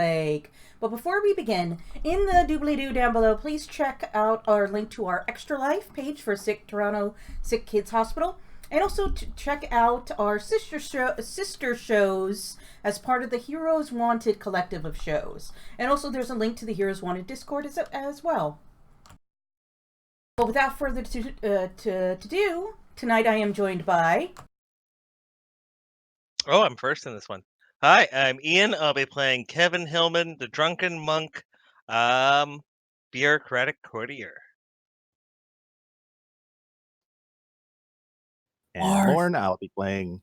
Like, but before we begin, in the doobly-doo down below, please check out our link to our Extra Life page for Toronto Sick Kids Hospital, and also to check out our sister shows as part of the Heroes Wanted collective of shows. And also there's a link to the Heroes Wanted Discord as well. But without further to do, tonight I am joined by... Oh, I'm first in this one. Hi, I'm Ian. I'll be playing Kevin Hillman, the drunken monk, bureaucratic courtier. And Lauren, I'll be playing...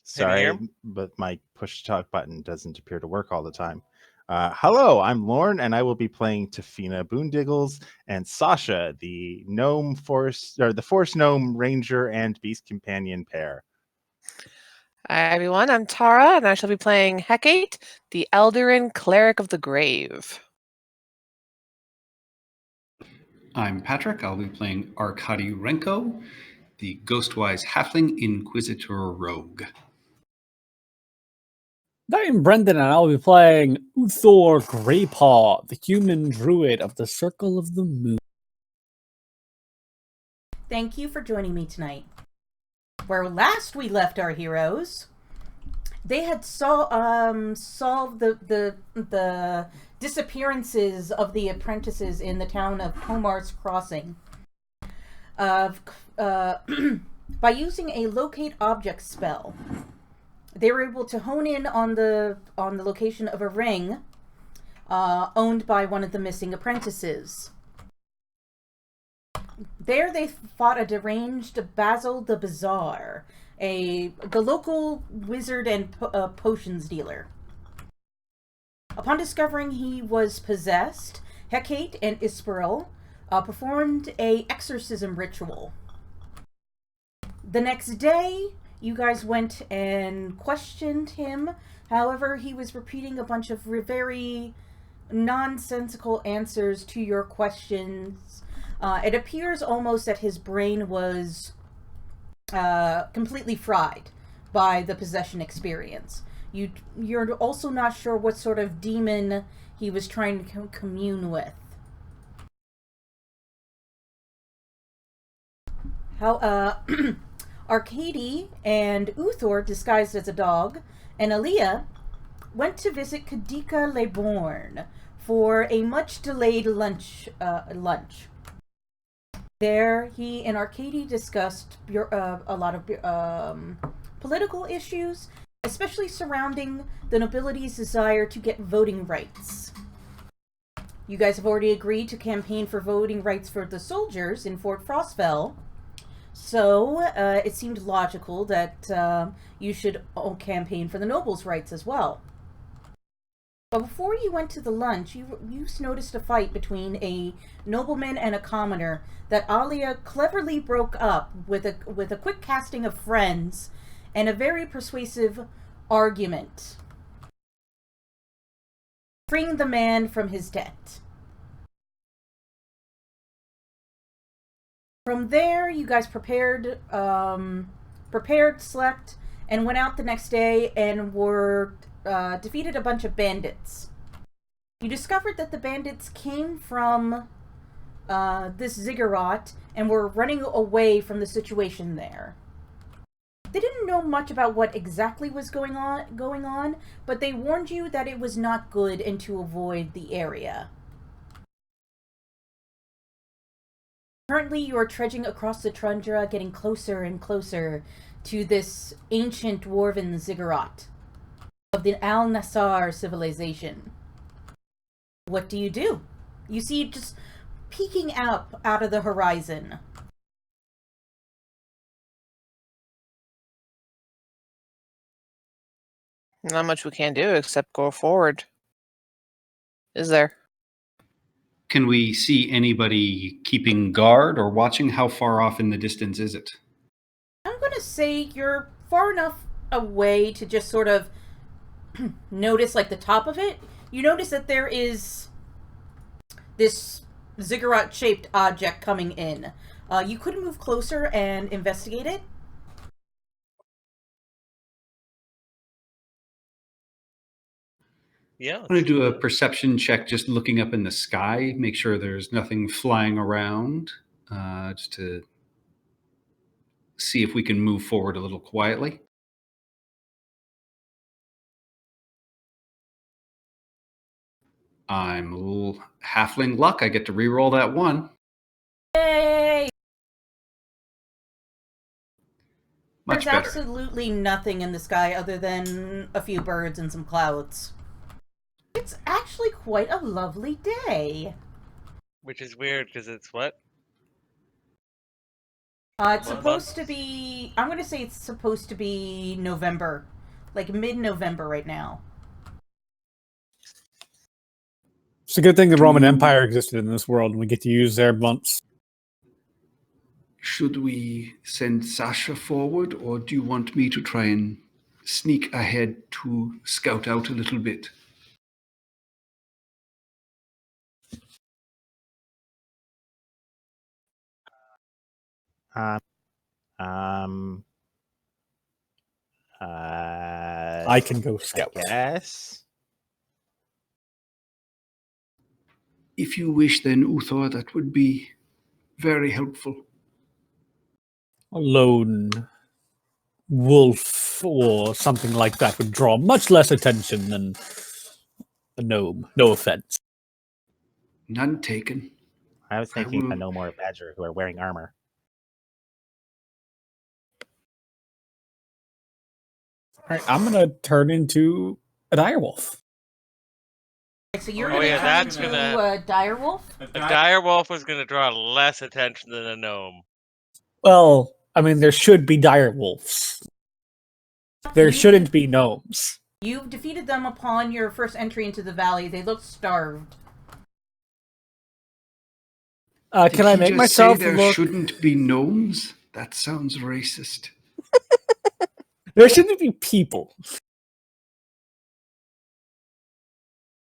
Sorry, but my push-to-talk button doesn't appear to work all the time. Hello, I'm Lauren, and I will be playing Tafina Boondiggles and Sasha, the Force Gnome Ranger and Beast Companion pair. Hi everyone, I'm Tara, and I shall be playing Hecate, the Eldarin Cleric of the Grave. I'm Patrick. I'll be playing Arkady Renko, the Ghostwise Halfling Inquisitor Rogue. I'm Brendan, and I'll be playing Uthor Greypaw, the human druid of the Circle of the Moon. Thank you for joining me tonight. Where last we left our heroes, they had solved the disappearances of the apprentices in the town of Comar's Crossing. By using a locate object spell, they were able to hone in on the location of a ring owned by one of the missing apprentices. There they fought a deranged Basil the Bizarre, the local wizard and potions dealer. Upon discovering he was possessed, Hecate and Isperil performed a exorcism ritual. The next day, you guys went and questioned him. However, he was repeating a bunch of very nonsensical answers to your questions. It appears almost that his brain was completely fried by the possession experience. You're also not sure what sort of demon he was trying to commune with. Arkady and Uthor, disguised as a dog, and Aaliyah went to visit Kadika Leborn for a much-delayed lunch. There, he and Arkady discussed a lot of political issues, especially surrounding the nobility's desire to get voting rights. You guys have already agreed to campaign for voting rights for the soldiers in Fort Frostfell, so it seemed logical that you should campaign for the nobles' rights as well. But before you went to the lunch, you noticed a fight between a nobleman and a commoner that Alia cleverly broke up with a quick casting of friends and a very persuasive argument, freeing the man from his debt. From there, you guys prepared, slept, and went out the next day and were defeated a bunch of bandits. You discovered that the bandits came from this ziggurat and were running away from the situation there. They didn't know much about what exactly was going on, but they warned you that it was not good and to avoid the area. Currently, you are trudging across the tundra, getting closer and closer to this ancient dwarven ziggurat of the Al-Nassar civilization. What do? You see it just peeking up out of the horizon. Not much we can do except go forward. Is there? Can we see anybody keeping guard or watching? How far off in the distance is it? I'm going to say you're far enough away to just sort of notice like the top of it. You notice that there is this ziggurat-shaped object coming in. You could move closer and investigate it. Yeah. I'm going to do a perception check, just looking up in the sky, make sure there's nothing flying around, just to see if we can move forward a little quietly. I'm a little halfling luck. I get to re-roll that one. Yay! Much There's better. absolutely nothing in the sky other than a few birds and some clouds. It's actually quite a lovely day. Which is weird because it's what? It's What supposed month? to be... I'm going to say it's supposed to be November. Like mid-November right now. It's a good thing the Roman Empire existed in this world and we get to use their months. Should we send Sasha forward, or do you want me to try and sneak ahead to scout out a little bit? Um, I can go scout. Yes. If you wish, then, Uthor, that would be very helpful. A lone wolf or something like that would draw much less attention than a gnome. No offense. None taken. I was thinking will- a gnome or a badger who are wearing armor. All right, I'm gonna turn into a direwolf. So you're Oh, going to yeah, turn that's into gonna- a direwolf? A direwolf is going to draw less attention than a gnome. Well, I mean, there should be direwolves. There shouldn't be gnomes. You've defeated them upon your first entry into the valley. They look starved. Can I Did he make just myself say there look? shouldn't be gnomes? That sounds racist. There shouldn't be people.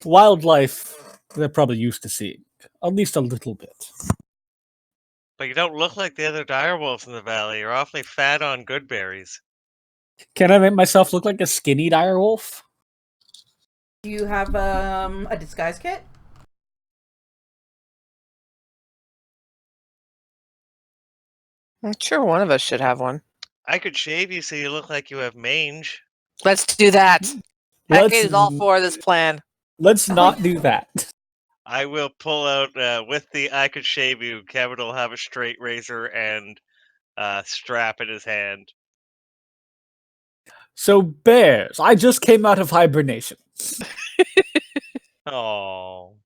Wildlife, they're probably used to seeing. At least a little bit. But you don't look like the other direwolves in the valley. You're awfully fat on good berries. Can I make myself look like a skinny direwolf? Do you have a disguise kit? I'm sure one of us should have one. I could shave you so you look like you have mange. Let's do that. Let's- Hecate is all for this plan. Let's not do that. I will pull out with the I could shave you. Kevin will have a straight razor and strap in his hand. So, bears. I just came out of hibernation. Oh,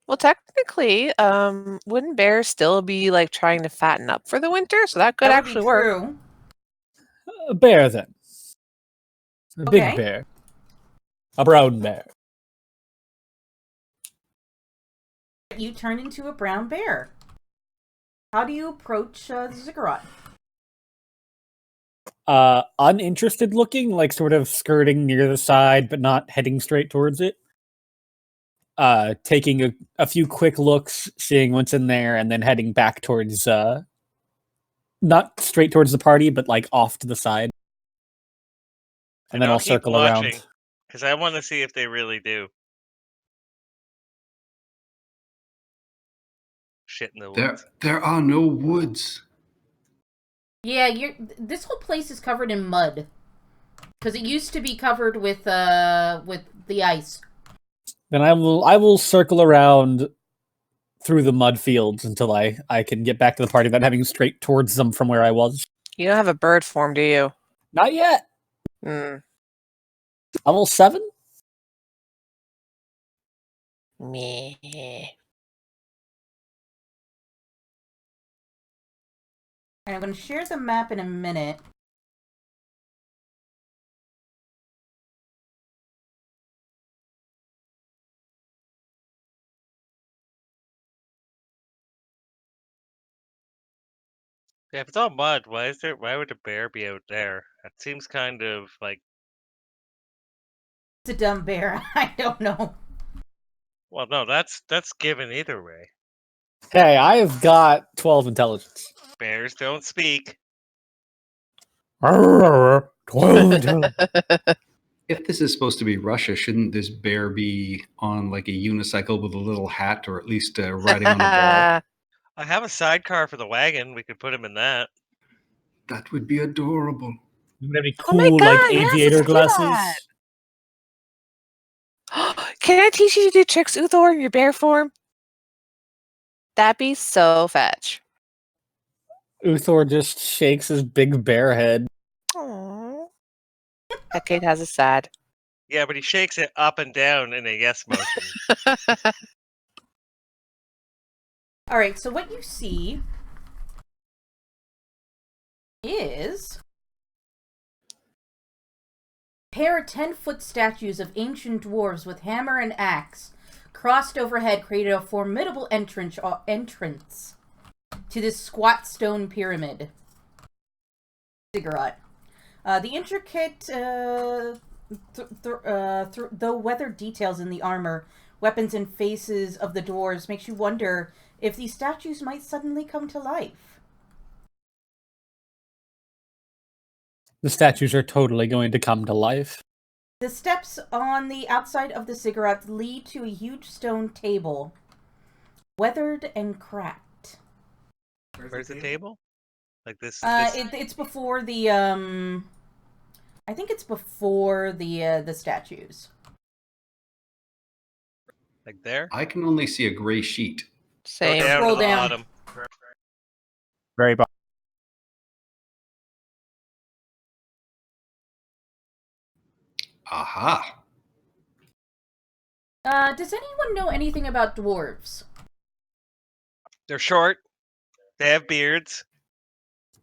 Well, technically, wouldn't bears still be like trying to fatten up for the winter? So that could That would be actually work. true. A bear, then. A Okay. big bear. A brown bear. You turn into a brown bear. How do you approach the ziggurat? Uninterested looking, like sort of skirting near the side, but not heading straight towards it. Taking a few quick looks, seeing what's in there, and then heading back towards, not straight towards the party, but like off to the side. And then I'll circle around. because I want to see if they really do. Shit in the woods. There are no woods. Yeah, this whole place is covered in mud. Because it used to be covered with the ice. Then I will circle around through the mud fields until I can get back to the party without having straight towards them from where I was. You don't have a bird form, do you? Not yet. Hmm. Level 7? Meh. And I'm going to share the map in a minute. Yeah, if it's all mud, why would a bear be out there? That seems kind of like, It's a dumb bear. I don't know. well, no, that's given either way. Hey, I have got 12 intelligence. Bears don't speak. 12 intelligence. If this is supposed to be Russia, shouldn't this bear be on like a unicycle with a little hat, or at least riding on a ball? I have a sidecar for the wagon. We could put him in that. That would be adorable. Wouldn't that be Oh my cool, God, like yes, aviator let's do that. glasses? Can I teach you to do tricks, Uthor, in your bear form? That'd be so fetch. Uthor just shakes his big bear head. Aww. Hecate has a sad. Yeah, but he shakes it up and down in a yes motion. All right, so what you see is a pair of 10-foot statues of ancient dwarves with hammer and axe crossed overhead created a formidable entrance to this squat stone pyramid ziggurat. The intricate, though weathered details in the armor, weapons, and faces of the dwarves makes you wonder if these statues might suddenly come to life. The statues are totally going to come to life. The steps on the outside of the ziggurat lead to a huge stone table, weathered and cracked. Where's the table? Like this? It's before the I think it's before the statues. Like there? I can only see a gray sheet. Go Same. down Scroll to the down. bottom. Very bottom. Aha. Does anyone know anything about dwarves? They're short. They have beards.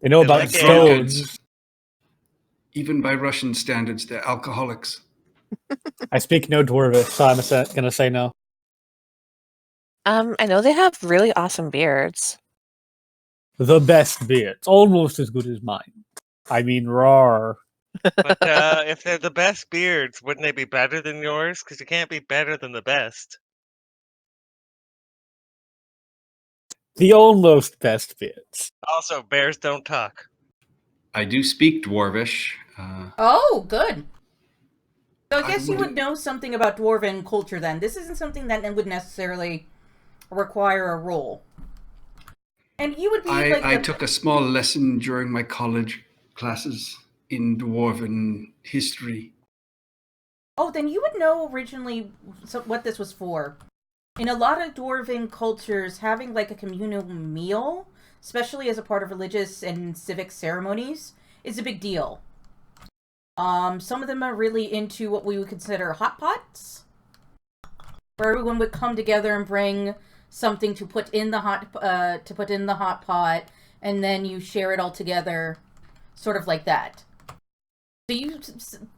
They know They about like stones. drunkards. Even by Russian standards, they're alcoholics. I speak no dwarvish, so I'm going to say no. I know they have really awesome beards. The best beards, almost as good as mine. I mean, rawr. But if they're the best beards, wouldn't they be better than yours? Because you can't be better than the best. The almost best beards. Also, bears don't talk. I do speak Dwarvish. Oh, good. So I I guess you would wouldn't- know something about dwarven culture then. This isn't something that would necessarily require a roll. And you would be like I took a small lesson during my college classes in Dwarven history. Oh, then you would know originally what this was for. In a lot of dwarven cultures, having like a communal meal, especially as a part of religious and civic ceremonies, is a big deal. Some of them are really into what we would consider hot pots, where everyone would come together and bring something to put in the hot pot, and then you share it all together, sort of like that. So you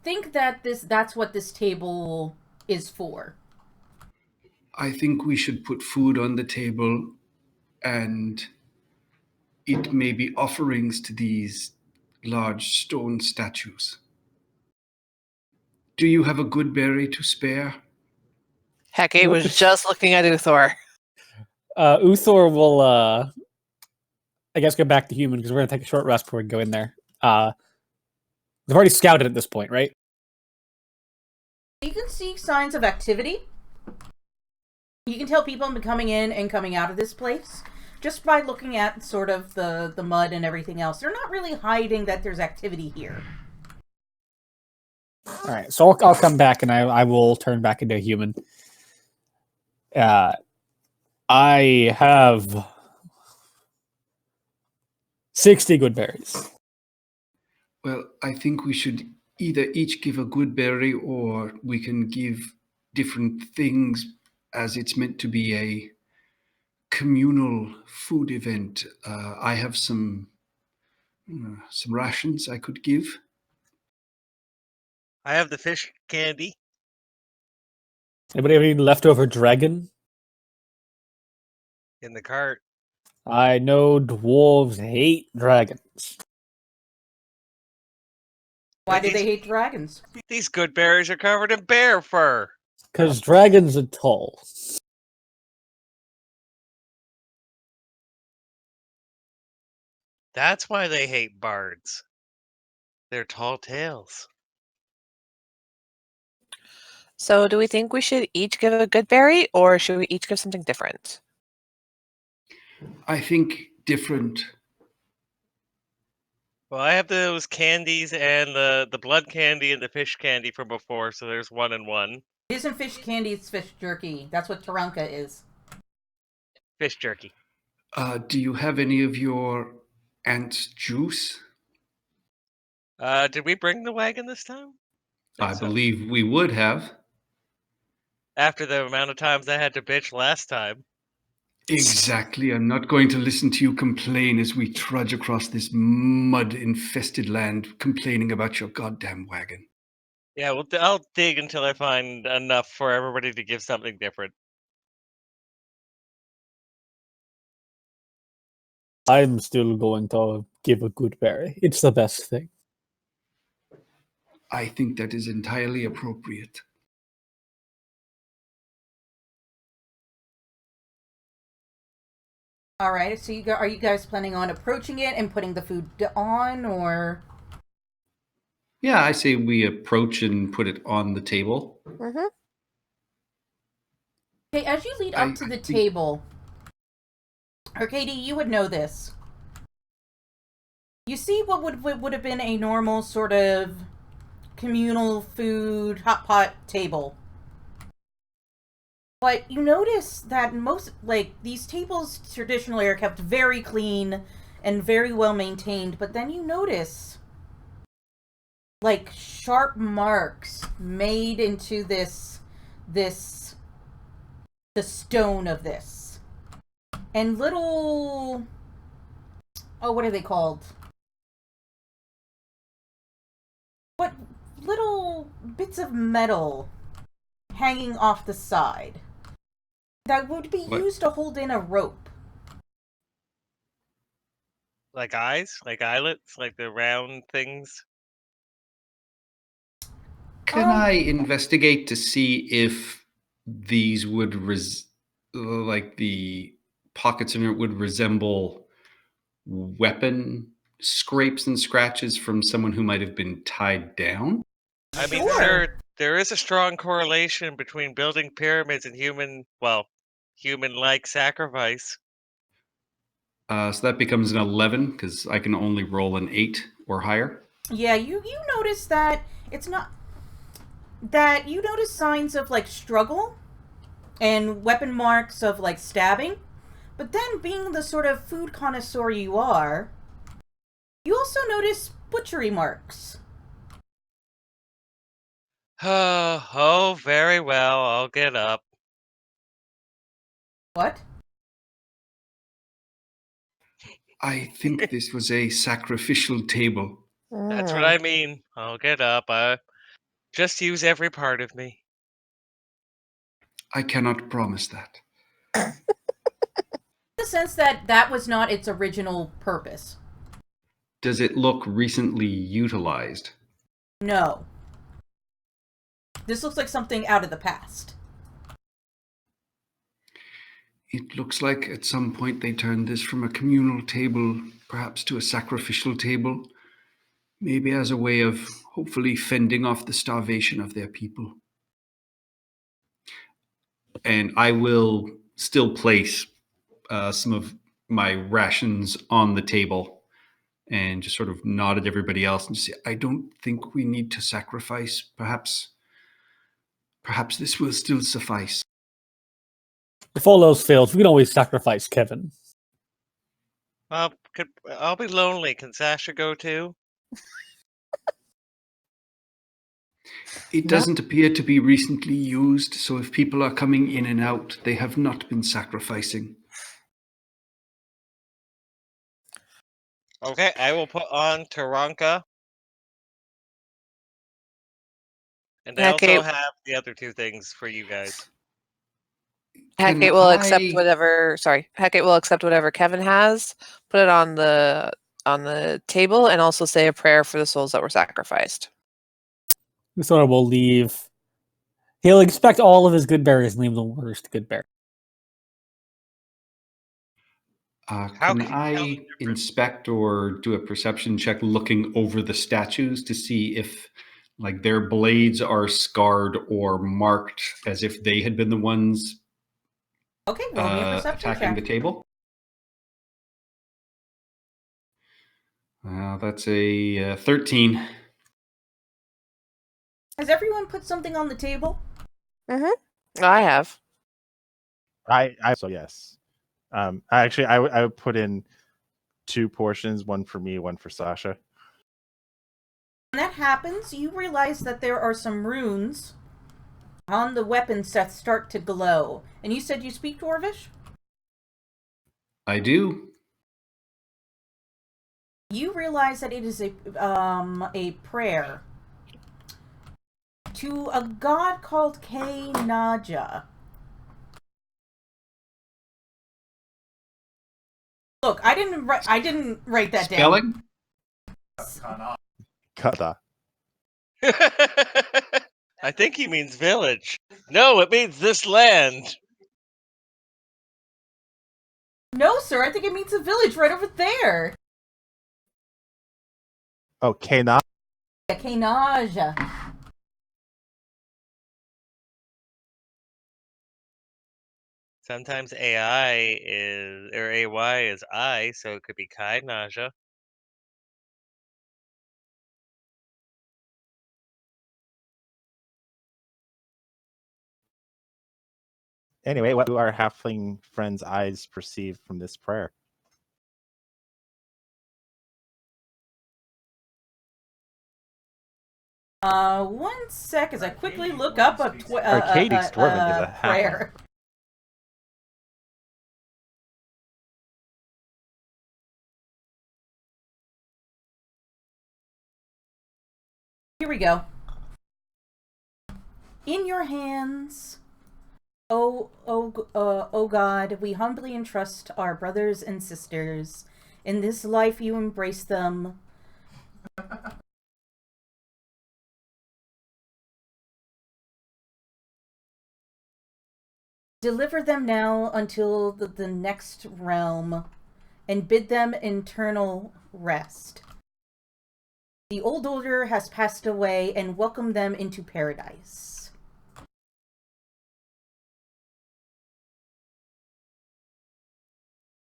think that that's what this table is for? I think we should put food on the table, and it may be offerings to these large stone statues. Do you have a good berry to spare? Hecate was just looking at Uthor. Uthor will, I guess, go back to human because we're going to take a short rest before we go in there. They've already scouted at this point, right? You can see signs of activity. You can tell people have been coming in and coming out of this place just by looking at sort of the mud and everything else. They're not really hiding that there's activity here. All right, so I'll come back and I will turn back into a human. I have 60 good berries. Well, I think we should either each give a good berry, or we can give different things, as it's meant to be a communal food event. I have some rations I could give. I have the fish candy. Anybody have any leftover dragon? In the cart. I know dwarves hate dragons. Why do they hate dragons? These good berries are covered in bear fur. Because dragons are tall. That's why they hate bards. They're tall tales. So do we think we should each give a good berry, or should we each give something different? I think different. Well, I have those candies and the blood candy and the fish candy from before, so there's 1 and 1. It isn't fish candy, it's fish jerky. That's what Taranka is. Fish jerky. Do you have any of your aunt's juice? Did we bring the wagon this time? I So. believe we would have. After the amount of times I had to bitch last time. Exactly. I'm not going to listen to you complain as we trudge across this mud-infested land, complaining about your goddamn wagon. Yeah, well, I'll dig until I find enough for everybody to give something different. I'm still going to give a good berry. It's the best thing. I think that is entirely appropriate. All right. So are you guys planning on approaching it and putting the food on, or? Yeah, I say we approach and put it on the table. Mm-hmm. Okay, as you lead up to the table, Arcady, you would know this. You see what would have been a normal sort of communal food hot pot table. But you notice that most, these tables traditionally are kept very clean and very well maintained, but then you notice, sharp marks made into the stone of this. And little, what are they called? What little bits of metal hanging off the side that would be used to hold in a rope. Like eyes? Like eyelets? Like the round things? Can I investigate to see if these would the pockets in it would resemble weapon scrapes and scratches from someone who might have been tied down? I mean, there is a strong correlation between building pyramids and human-like sacrifice. So that becomes an 11 because I can only roll an 8 or higher. Yeah, you notice that it's not that you notice signs of struggle and weapon marks of stabbing, but then being the sort of food connoisseur you are, you also notice butchery marks. Oh, very well. I'll get up. What? I think this was a sacrificial table. That's what I mean. I'll get up. Just use every part of me. I cannot promise that. The sense that was not its original purpose. Does it look recently utilized? No. This looks like something out of the past. It looks like at some point they turned this from a communal table, perhaps to a sacrificial table, maybe as a way of hopefully fending off the starvation of their people. And I will still place some of my rations on the table and just sort of nod at everybody else and just say, I don't think we need to sacrifice. Perhaps this will still suffice. If all else fails, we can always sacrifice Kevin. I'll be lonely. Can Sasha go too? It doesn't appear to be recently used, so if people are coming in and out, they have not been sacrificing. Okay, I will put on Taranka. And I also have the other 2 things for you guys. Hecate will accept whatever. Sorry, Hecate will accept whatever Kevin has. Put it on the table, and also say a prayer for the souls that were sacrificed. This one will leave. He'll expect all of his good berries and leave the worst good berry. Can I inspect or do a perception check looking over the statues to see if Like their blades are scarred or marked as if they had been the ones Okay, roll me a perception attacking check. the table. That's a 13. Has everyone put something on the table? Mm-hmm. I have. I so yes. Actually, I would put in 2 portions, one for me, one for Sasha. When that happens, you realize that there are some runes on the weapons that start to glow. And you said you speak Dwarvish? I do. You realize that it is a prayer to a god called Naja. Look, I didn't write that Spelling? down. Kata. I think he means village. No, it means this land. No, sir, I think it means a village right over there. Oh, Kana. Yeah, Naja. Sometimes AI is, or AY is I, so it could be Kai Naja. Anyway, what do our halfling friends' eyes perceive from this prayer? One sec as I quickly look up a Arcadix Dwarven is a halfling. prayer. Here we go. In your hands, O God, we humbly entrust our brothers and sisters. In this life you embrace them. Deliver them now until the next realm, and bid them eternal rest. The old order has passed away, and welcome them into paradise.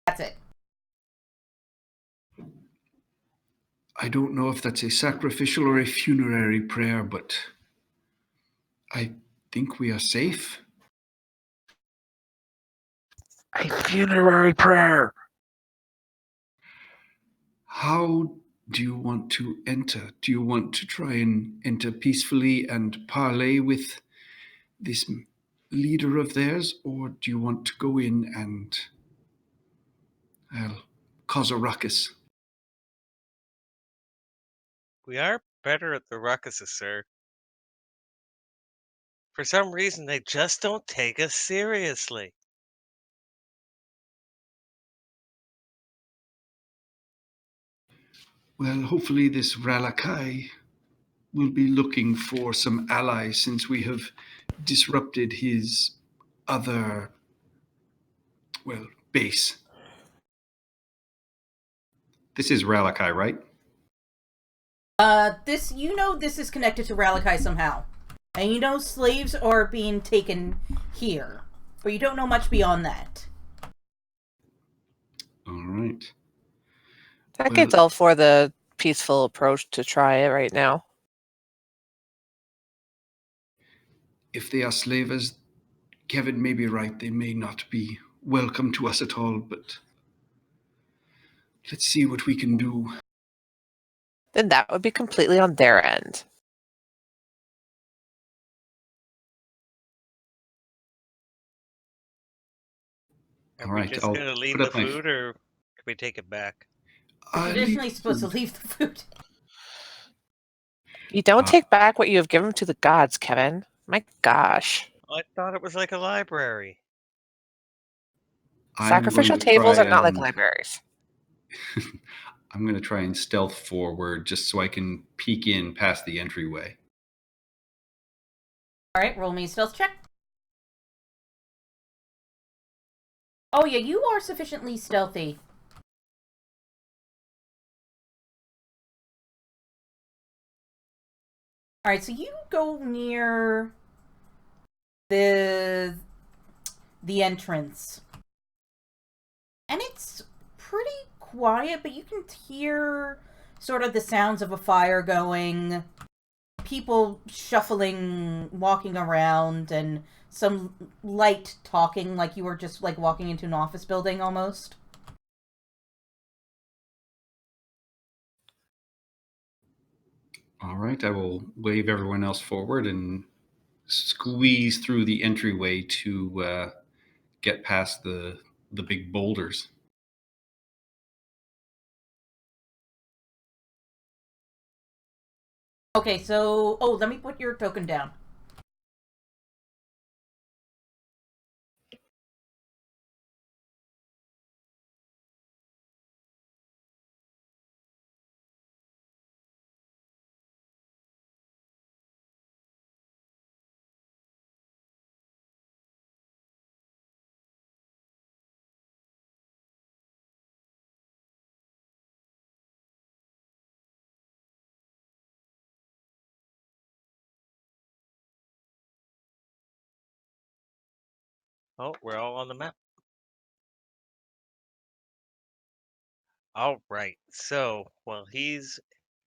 That's it. I don't know if that's a sacrificial or a funerary prayer, but I think we are safe. A funerary prayer. How do you want to enter? Do you want to try and enter peacefully and parley with this leader of theirs, or do you want to go in and cause a ruckus? We are better at the ruckuses, sir. For some reason, they just don't take us seriously. Well, hopefully this Ralakai will be looking for some allies since we have disrupted his other, well, base. This is Ralakai, right? This is connected to Ralakai somehow. And you know slaves are being taken here. But you don't know much beyond that. All right. It's all for the peaceful approach to try it right now. If they are slavers, Kevin may be right. They may not be welcome to us at all, but let's see what we can do. Then that would be completely on their end. Are we just going to leave the food, or can we take it back? You're traditionally supposed to leave the food. You don't take back what you have given to the gods, Kevin. My gosh. I thought it was like a library. Sacrificial tables are not like libraries. I'm going to try and stealth forward just so I can peek in past the entryway. All right, roll me a stealth check. Oh yeah, you are sufficiently stealthy. Alright, so you go near the entrance. And it's pretty quiet, but you can hear sort of the sounds of a fire going, people shuffling, walking around, and some light talking, like you were just like walking into an office building almost. All right, I will wave everyone else forward and squeeze through the entryway to get past the big boulders. Okay, so... Oh, let me put your token down. Oh, we're all on the map. All right. So, well, he's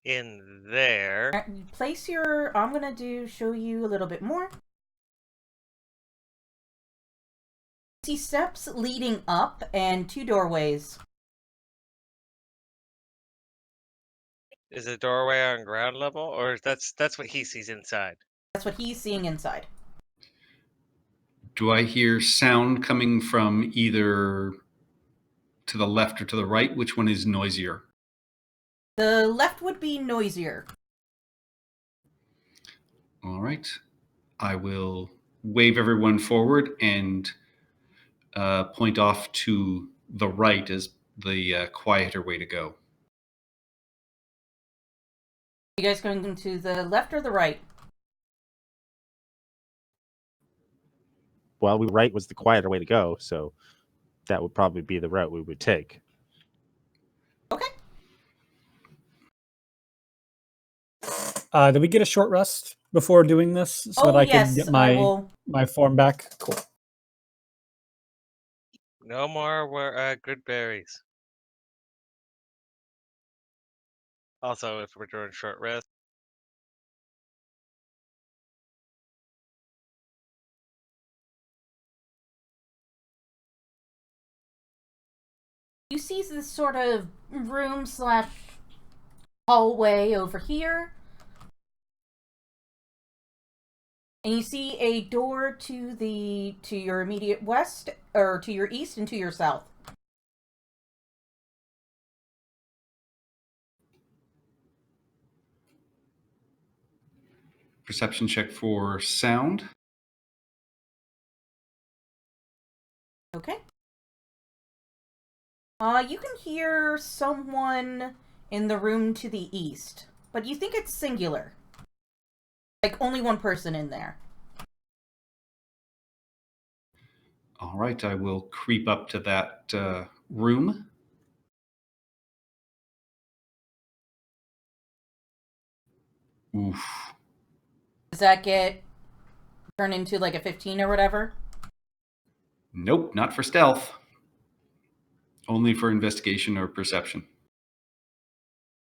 in there. Place your... I'm gonna show you a little bit more. See steps leading up and 2 doorways. Is the doorway on ground level, or that's what he sees inside? That's what he's seeing inside. Do I hear sound coming from either to the left or to the right? Which one is noisier? The left would be noisier. All right. I will wave everyone forward and point off to the right as the quieter way to go. You guys going to the left or the right? Well, right was the quieter way to go, so that would probably be the route we would take. Okay. Did we get a short rest before doing this so that I can get my form back? Cool. No more good berries. Also, if we're doing short rest. You see this sort of room / hallway over here. And you see a door to your immediate west, or to your east and to your south. Perception check for sound. Okay. You can hear someone in the room to the east, but you think it's singular. Like, only one person in there. All right, I will creep up to that room. Oof. Does that get turned into like a 15 or whatever? Nope, not for stealth. Only for investigation or perception.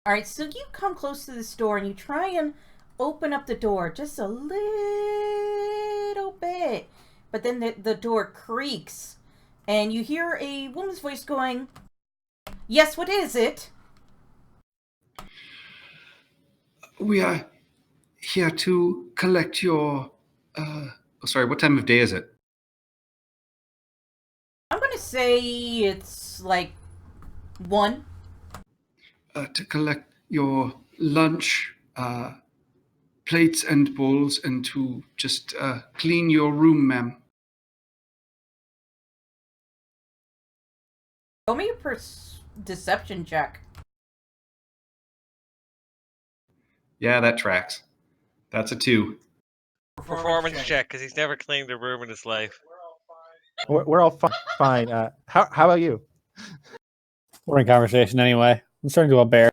Alright, so you come close to this door and you try and open up the door just a little bit. But then the door creaks and you hear a woman's voice going, "Yes, what is it?" We are here to collect your... sorry, what time of day is it? I'm gonna say it's like 1. To collect your lunch, plates and bowls, and to just clean your room, ma'am. Show me a deception check. Yeah, that tracks. That's a 2. Performance check, because he's never cleaned a room in his life. We're all fine. How about you? We're in conversation anyway. I'm starting to a bear.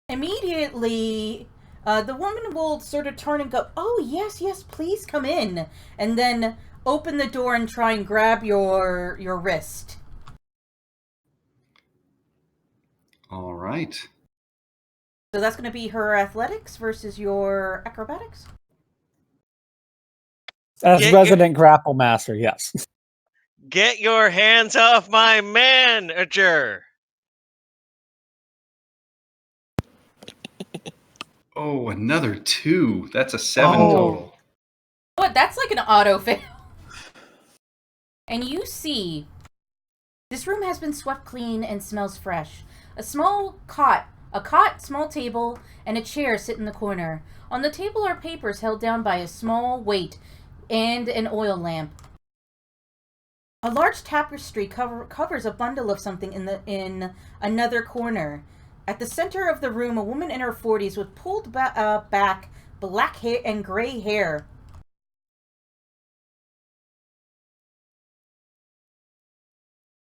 Immediately, The woman will sort of turn and go, "Oh, yes, yes, please come in," and then open the door and try and grab your wrist. All right. So that's going to be her athletics versus your acrobatics? As resident grapple master, yes. Get your hands off my manager! Oh, another 2. That's a 7 Oh. total. What? That's like an auto fail. And you see, this room has been swept clean and smells fresh. A small cot, small table, and a chair sit in the corner. On the table are papers held down by a small weight and an oil lamp. A large tapestry covers a bundle of something in another corner. At the center of the room, a woman in her 40s with pulled back black hair and gray hair.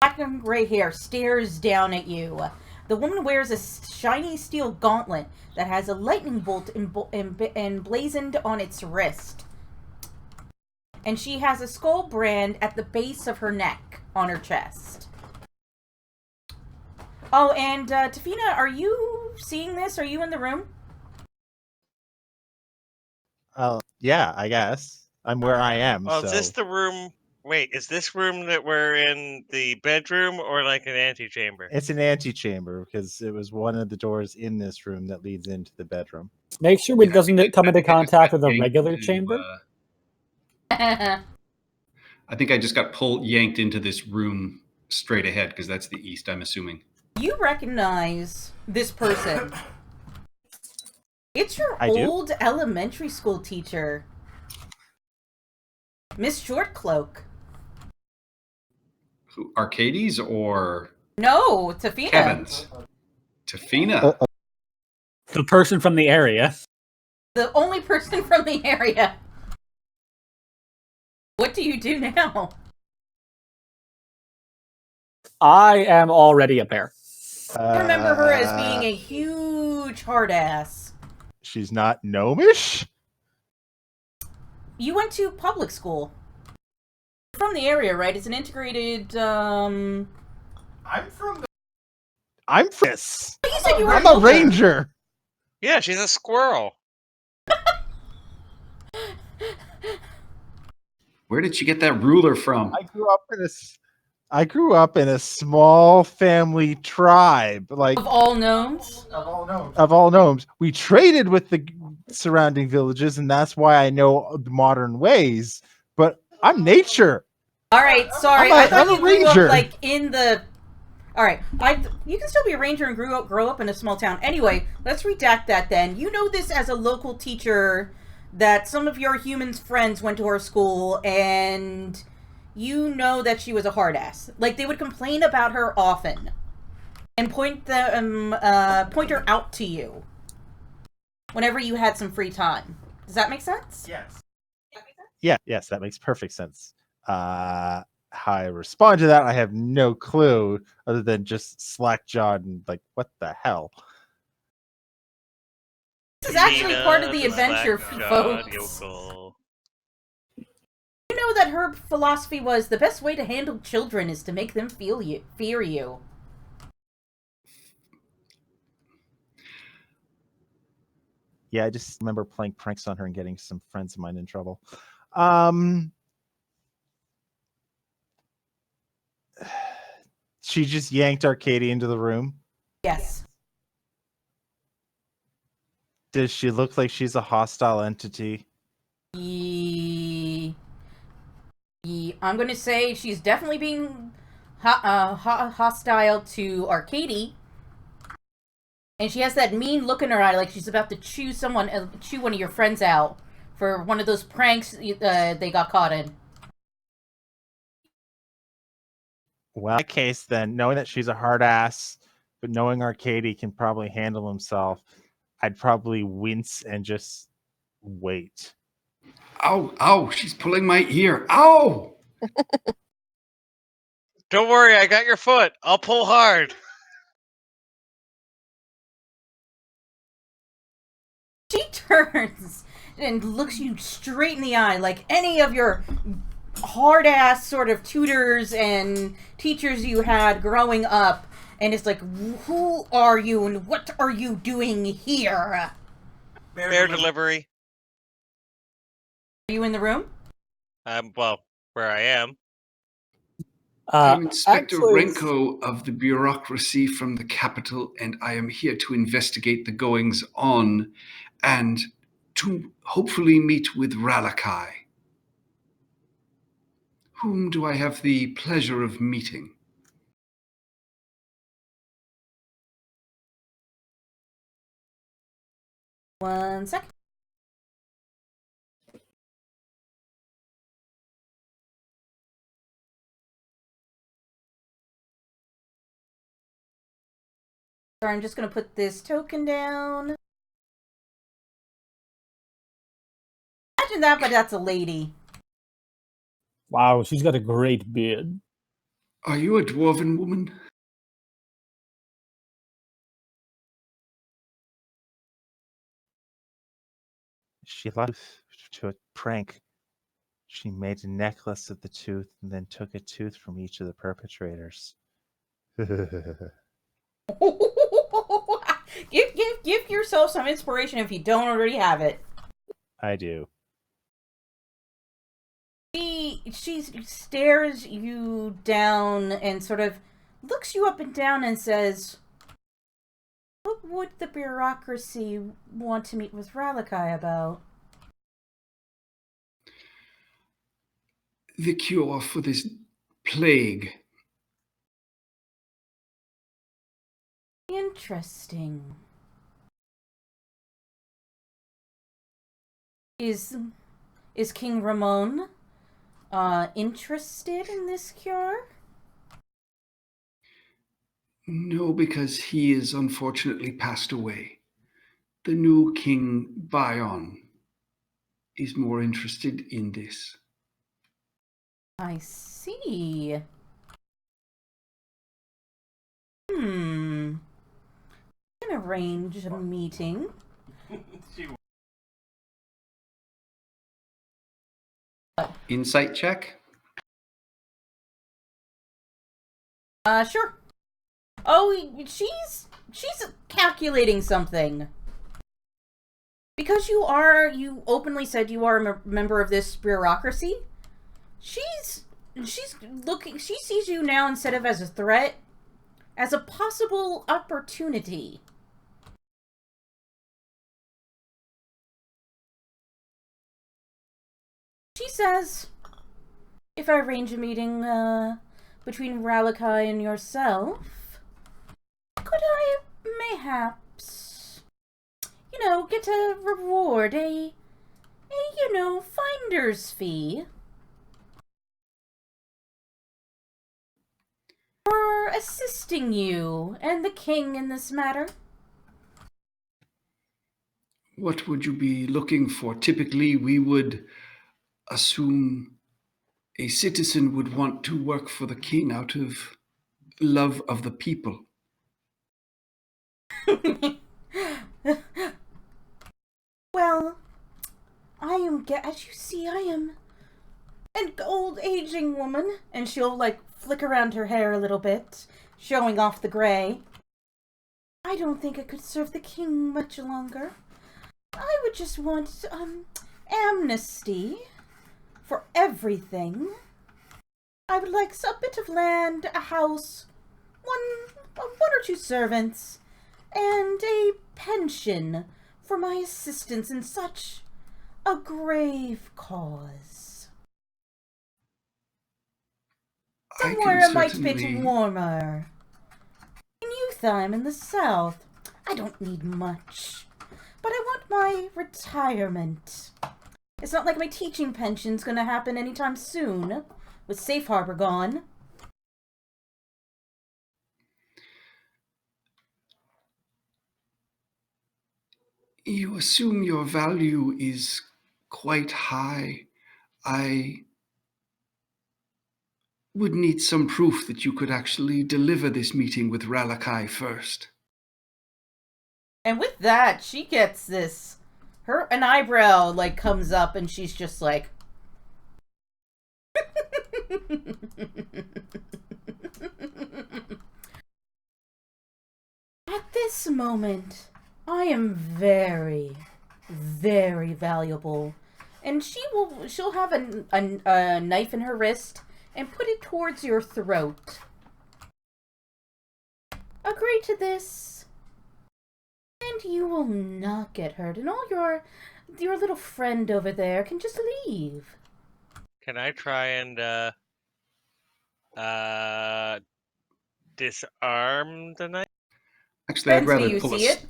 Black and gray hair stares down at you. The woman wears a shiny steel gauntlet that has a lightning bolt emblazoned on its wrist. And she has a skull brand at the base of her neck on her chest. Oh, and Tafina, are you seeing this? Are you in the room? Yeah, I guess. I'm where I am. Well, so. is this the room? Wait, is this room that we're in the bedroom or like an antechamber? It's an antechamber because it was one of the doors in this room that leads into the bedroom. Make sure it doesn't come into contact with a regular chamber. I think I just got yanked into this room straight ahead because that's the east, I'm assuming. You recognize this person. It's your old elementary school teacher, Miss Shortcloak. Who, Arcades or? No, Tafina. Kevin's. Tafina. The person from the area. The only person from the area. What do you do now? I am already a bear. I remember her as being a huge hard ass. She's not gnomish? You went to public school. You're from the area, right? It's an integrated, I'm from this. You said you were I'm a ranger. Yeah, she's a squirrel. Where did she get that ruler from? I grew up in a small family tribe, like of all gnomes. Of all gnomes. We traded with the surrounding villages, and that's why I know modern ways. But I'm nature. All right, sorry. I'm I thought a you grew ranger. up like in the. All right, you can still be a ranger and grow up in a small town. Anyway, let's redact that then. You know this as a local teacher that some of your humans friends went to her school, and you know that she was a hard ass. Like, they would complain about her often and point her out to you whenever you had some free time. Does that make sense? Yes. Yeah, yes, that makes perfect sense. How I respond to that, I have no clue other than just slack-jawed and like, what the hell? This is actually part of the adventure, folks. You know that her philosophy was the best way to handle children is to make them fear you. Yeah, I just remember playing pranks on her and getting some friends of mine in trouble. She just yanked Arcadia into the room. Yes. Does she look like she's a hostile entity? I'm going to say she's definitely being hostile to Arcady. And she has that mean look in her eye like she's about to chew one of your friends out for one of those pranks they got caught in. Well, in that case, then, knowing that she's a hard ass, but knowing Arcady can probably handle himself, I'd probably wince and just wait. Ow, ow, she's pulling my ear. Ow! Don't worry, I got your foot. I'll pull hard. She turns and looks you straight in the eye like any of your hard-ass sort of tutors and teachers you had growing up, and it's like, who are you and what are you doing here? Bear delivery. Are you in the room? Well, where I am. I'm Inspector actually, Renko of the bureaucracy from the capital, and I am here to investigate the goings on and to hopefully meet with Ralakai. Whom do I have the pleasure of meeting? One second. Sorry, I'm just going to put this token down. Imagine that, but that's a lady. Wow, she's got a great beard. Are you a dwarven woman? She lost to a prank. She made a necklace of the tooth and then took a tooth from each of the perpetrators. Give yourself some inspiration if you don't already have it. I do. She stares you down and sort of looks you up and down and says, "What would the bureaucracy want to meet with Ralakai about?" The cure for this plague. Interesting. Is King Ramon interested in this cure? No, because he is unfortunately passed away. The new King Bion is more interested in this. I see. Can arrange a meeting. Insight check? Sure. Oh, she's calculating something. Because you openly said you are a member of this bureaucracy. She's looking, she sees you now instead of as a threat, as a possible opportunity. She says, if I arrange a meeting, between Ralakai and yourself, could I mayhaps, get a reward, a finder's fee for assisting you and the king in this matter? What would you be looking for? Typically, we would assume a citizen would want to work for the king out of love of the people. Well, as you see, I am an old aging woman, and she'll flick around her hair a little bit, showing off the gray. I don't think I could serve the king much longer. I would just want amnesty for everything. I would like a bit of land, a house, one or two servants, and a pension for my assistance in such a grave cause. Somewhere it might be a bit warmer. In youth, I'm in the south. I don't need much, but I want my retirement. It's not like my teaching pension's gonna happen anytime soon, with Safe Harbor gone. You assume your value is quite high. I would need some proof that you could actually deliver this meeting with Ralakai first. And with that, she gets this an eyebrow like comes up and she's just like At this moment, I am very, very valuable. And she'll have a knife in her wrist and put it towards your throat. Agree to this, and you will not get hurt, and all your little friend over there can just leave. Can I try and disarm the knife? Actually, I'd Depends, rather do you pull see it?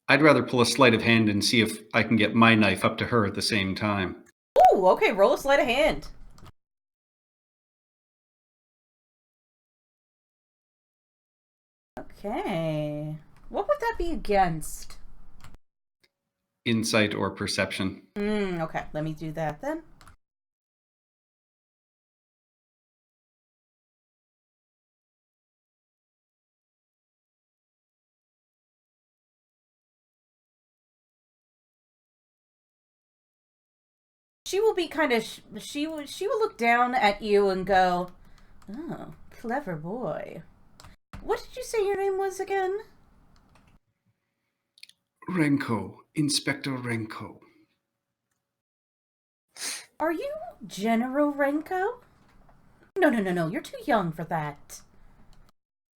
I'd rather pull a sleight of hand and see if I can get my knife up to her at the same time. Ooh, okay, roll a sleight of hand. Okay. What would that be against? Insight or perception. Okay, let me do that then. She will be kind of, she will look down at you and go, oh, clever boy. What did you say your name was again? Renko, Inspector Renko. Are you General Renko? No, you're too young for that.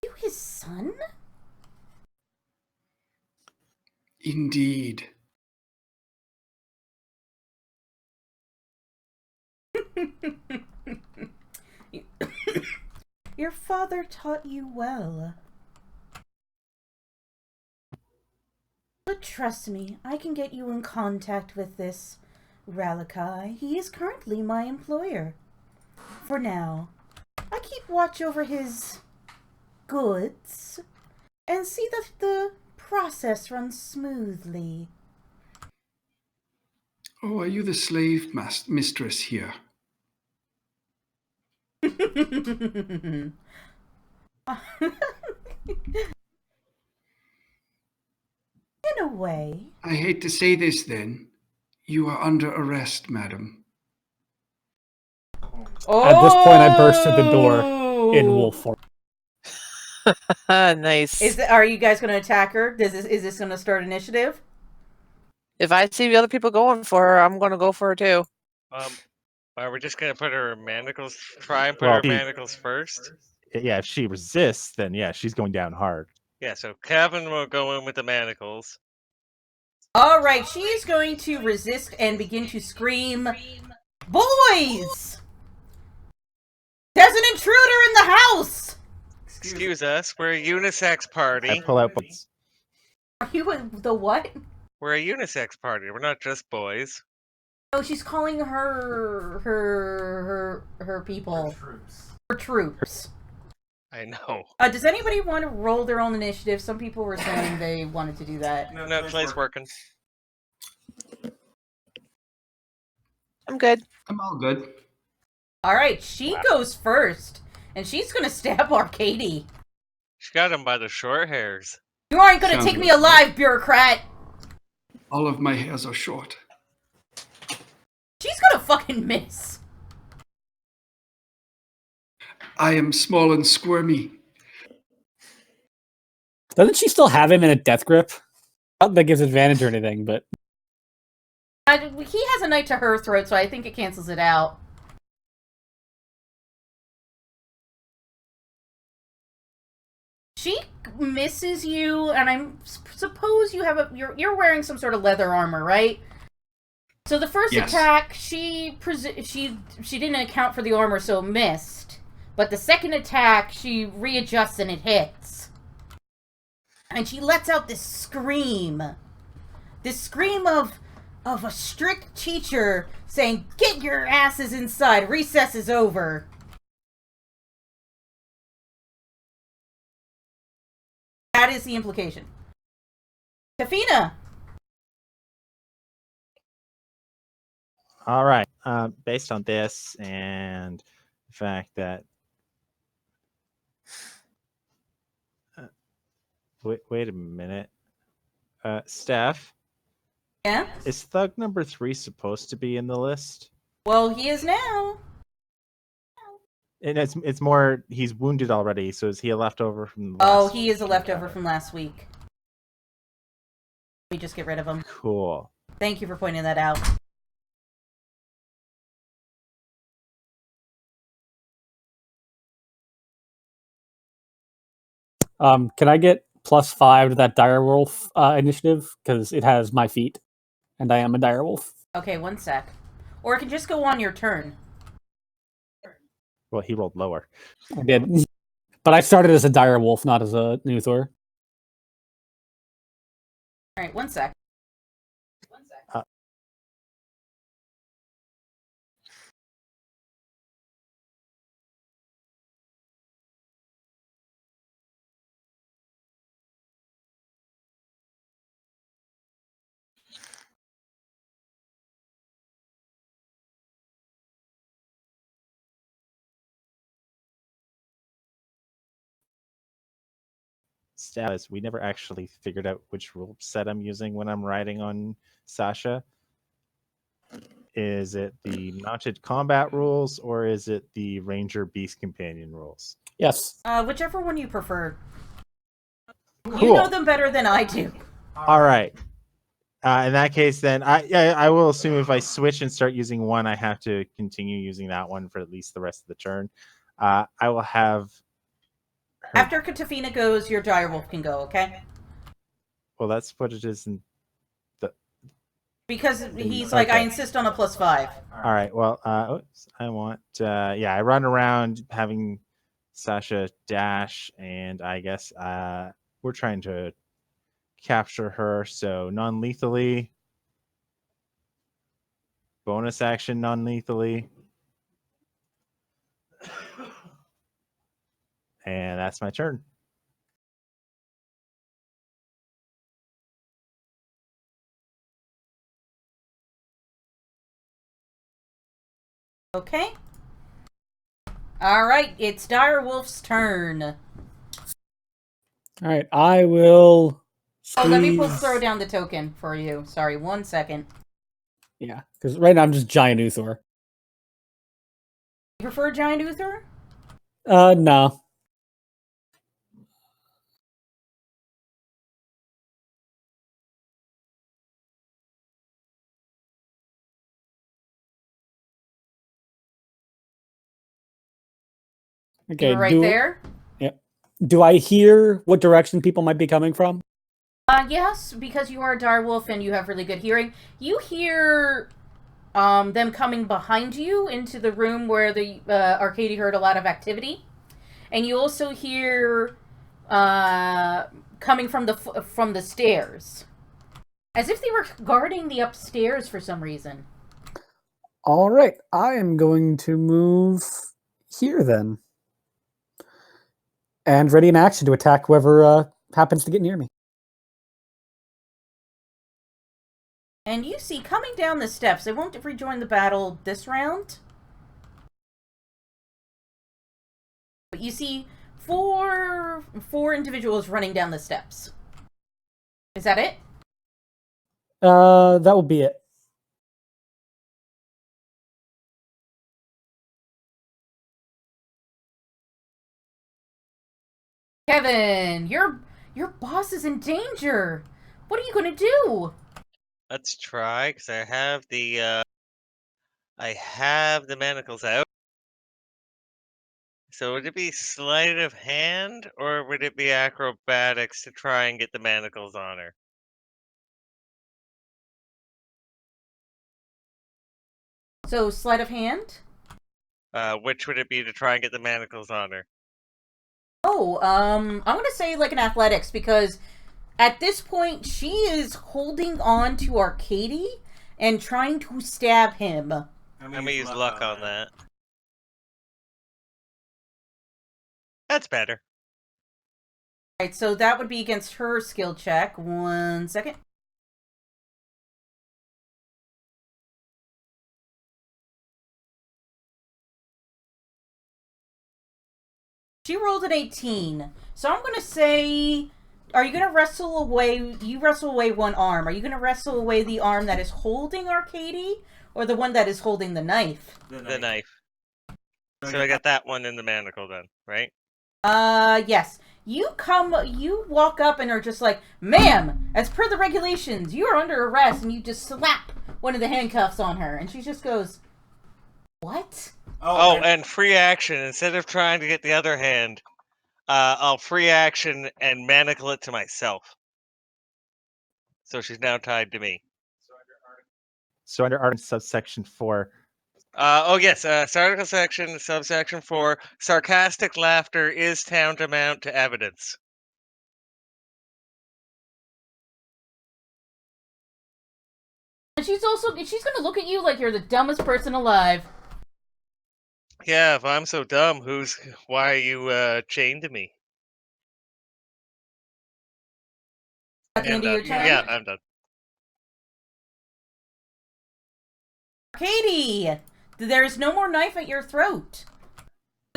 Are you his son? Indeed. Your father taught you well. But trust me, I can get you in contact with this Ralakai. He is currently my employer. For now, I keep watch over his goods and see that the process runs smoothly. Oh, are you the slave mistress here? In a way. I hate to say this then. You are under arrest, madam. At this point, I burst through the door in wolf form. Nice. Are you guys going to attack her? Is this going to start initiative? If I see the other people going for her, I'm going to go for her too. Are we just gonna put her manacles? Try and put Well, her manacles first. Yeah, if she resists, then yeah, she's going down hard. Yeah, so Kevin will go in with the manacles. All right, she's going to resist and begin to scream, "Boys! There's an intruder in the house!" Excuse us, we're a unisex party. I pull out both. Are you the what? We're a unisex party. We're not just boys. No, she's calling her people. Her troops. I know. Does anybody want to roll their own initiative? Some people were saying they wanted to do that. No, Clay's working. I'm good. I'm all good. All right, she goes first, and she's gonna stab Arcady. She got him by the short hairs. You aren't gonna Sounds take me good. alive, bureaucrat. All of my hairs are short. She's gonna fucking miss. I am small and squirmy. Doesn't she still have him in a death grip? Not that gives advantage or anything, but He has a knife to her throat, so I think it cancels it out. She misses you, and I suppose you have you're wearing some sort of leather armor, right? So the first Yes. attack, she didn't account for the armor, so missed. But the second attack, she readjusts and it hits. And she lets out this scream. This scream of a strict teacher saying, "Get your asses inside, recess is over." That is the implication. Tafina! All right. Based on this and the fact that wait a minute, Steph, Yeah? Is thug number 3 supposed to be in the list? Well, he is now. And it's more, he's wounded already, so is he a leftover from the Oh, last he is a leftover encounter? from last week. Let me just get rid of him. Cool. Thank you for pointing that out. Can I get +5 to that direwolf initiative? Because it has my feet, and I am a direwolf. Okay, one sec. Or it can just go on your turn. Well, he rolled lower. I did. But I started as a direwolf, not as a Nuthor. Alright, one sec. Status, we never actually figured out which rule set I'm using when I'm riding on Sasha. Is it the mounted combat rules or is it the ranger beast companion rules? Yes. Whichever one you prefer. Cool. You know them better than I do. All right. In that case, then I will assume if I switch and start using one, I have to continue using that one for at least the rest of the turn. I will have her... After Katafina goes, your direwolf can go, okay? Well, that's what it is in the... Because he's like, I insist on a +5. All right, well, oops, I want... I run around having Sasha dash, and I guess we're trying to capture her, so non-lethally. Bonus action non-lethally. And that's my turn. Okay. Alright, it's Direwolf's turn. All right, I will. Oh, let me squeeze- throw down the token for you. Sorry, 1 second. Yeah, because right now I'm just giant Uthor. You prefer Giant Uther? No. Okay, You're right there? Do I hear what direction people might be coming from? Yes, because you are a direwolf and you have really good hearing. You hear them coming behind you into the room where the Arcady heard a lot of activity. And you also hear coming from the stairs. As if they were guarding the upstairs for some reason. All right, I am going to move here then. And ready in action to attack whoever happens to get near me. And you see coming down the steps, they won't rejoin the battle this round. But you see four individuals running down the steps. Is that it? That will be it. Kevin, your boss is in danger. What are you going to do? Let's try, because I have the manacles out. So would it be sleight of hand, or would it be acrobatics to try and get the manacles on her? So, sleight of hand? Which would it be to try and get the manacles on her? Oh, I'm going to say like an athletics, because at this point, she is holding on to Arcady and trying to stab him. I'm gonna use luck on that. That's better. Alright, so that would be against her skill check. 1 second. She rolled an 18. So I'm going to say Are you gonna wrestle away? You wrestle away one arm. Are you gonna wrestle away the arm that is holding Arcady, or the one that is holding the knife? The knife. So I got that one in the manacle then, right? Yes. You walk up and are just like, ma'am, as per the regulations, you are under arrest, and you just slap one of the handcuffs on her, and she just goes, what? Oh, and free action. Instead of trying to get the other hand, I'll free action and manacle it to myself. So she's now tied to me. So under Article subsection 4. Oh yes, article section, subsection 4. Sarcastic laughter is tantamount to evidence. And she's gonna look at you like you're the dumbest person alive. Yeah, if I'm so dumb, why are you chained to me? At the end of your turn? Yeah, I'm done. Katie! There is no more knife at your throat.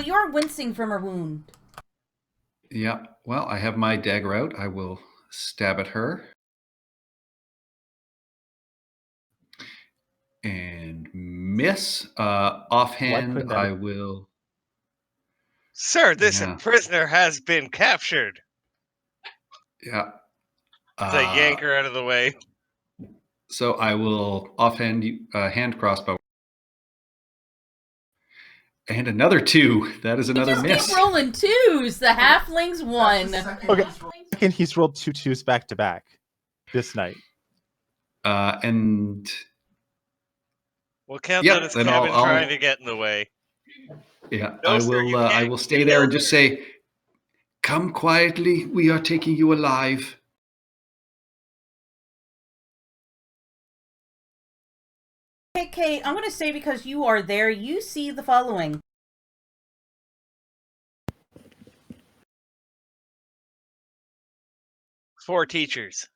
You are wincing from her wound. Yeah, well, I have my dagger out. I will stab at her. And miss. Offhand, I will... Sir, this prisoner has been captured. Yeah. I yank her out of the way. So I will offhand hand crossbow. And another 2. That is another miss. Keep rolling 2s. The halflings won. Okay. He's rolled 2 2s back to back this night. And we'll count that as Kevin trying to get in the way. Yeah, No, I will stay there and just say, "Come quietly. We are taking you alive." Hey, Kate, I'm going to say because you are there, you see the following. Four teachers.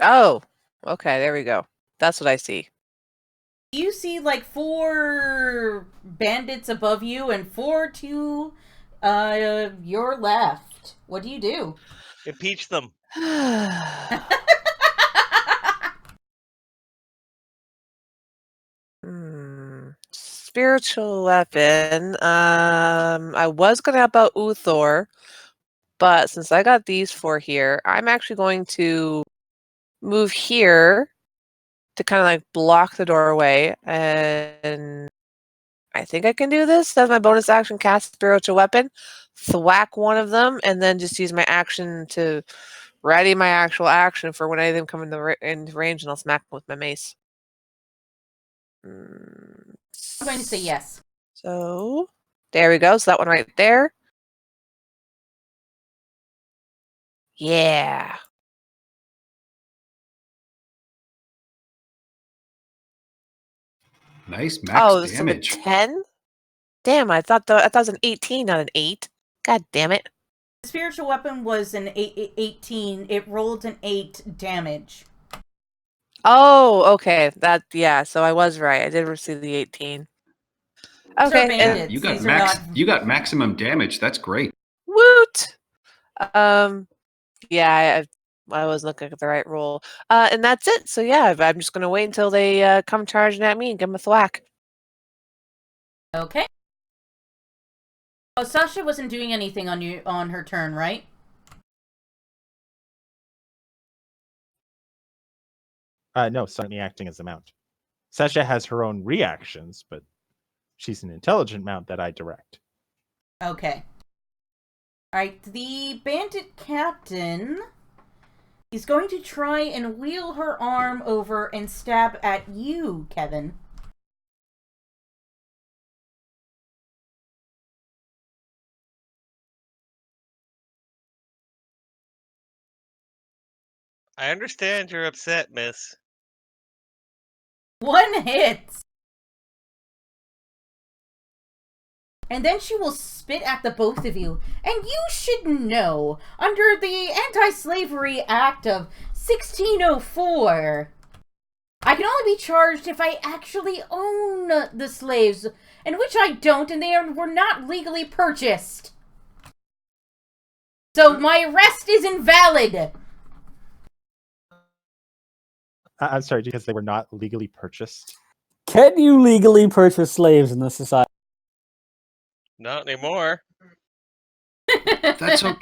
Oh, okay, there we go. That's what I see. You see like 4 bandits above you and 4 to your left. What do you do? Impeach them. Spiritual weapon. I was gonna help out Uthor, but since I got these 4 here, I'm actually going to move here to kind of like block the doorway, and I think I can do this. As my bonus action, cast spiritual weapon, thwack one of them, and then just use my action to ready my actual action for when any of them come in range, and I'll smack them with my mace. I'm going to say yes. So there we go. So that one right there. Yeah. Nice max damage. So 10? Damn, I thought it was an 18, not an 8. God damn it. The spiritual weapon was an 18. It rolled an 8 damage. Oh, okay. So I was right. I did receive the 18. Okay. And you got maximum damage. That's great. Woot. Yeah, I was looking at the right roll. And that's it. So yeah, I'm just gonna wait until they come charging at me and give them a thwack. Okay. Oh, Sasha wasn't doing anything on her turn, right? No, Sunny acting as a mount. Sasha has her own reactions, but she's an intelligent mount that I direct. Okay. Alright, the bandit captain is going to try and wheel her arm over and stab at you, Kevin. I understand you're upset, miss. 1 hit! And then she will spit at the both of you. And you should know, under the Anti-Slavery Act of 1604, I can only be charged if I actually own the slaves, and which I don't, and were not legally purchased. So my arrest is invalid. I'm sorry, because they were not legally purchased. Can you legally purchase slaves in this society? Not anymore. That's okay.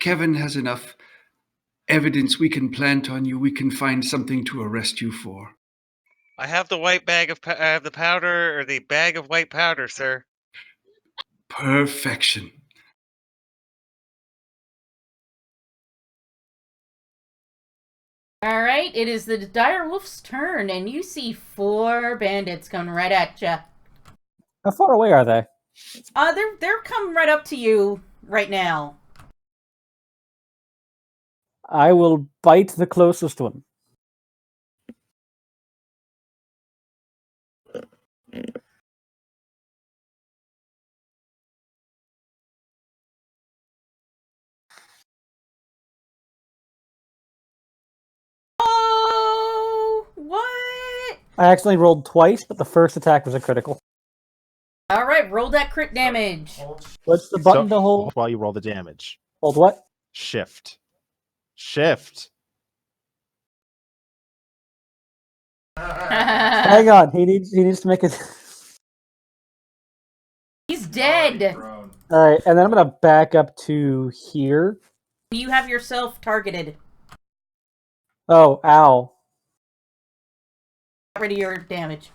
Kevin has enough evidence we can plant on you. We can find something to arrest you for. I have the white bag of I have the powder or the bag of white powder, sir. Perfection. All right, it is the dire wolf's turn, and you see 4 bandits coming right at you. How far away are they? They're coming right up to you right now. I will bite the closest one. Oh, what? I accidentally rolled twice, but the first attack was a critical. All right, roll that crit damage. What's the button to hold? While you roll the damage. Hold what? Shift. Shift. Hang on, he needs to make it. He's dead. All right, and then I'm gonna back up to here. You have yourself targeted. Oh, ow! Get rid of your damage.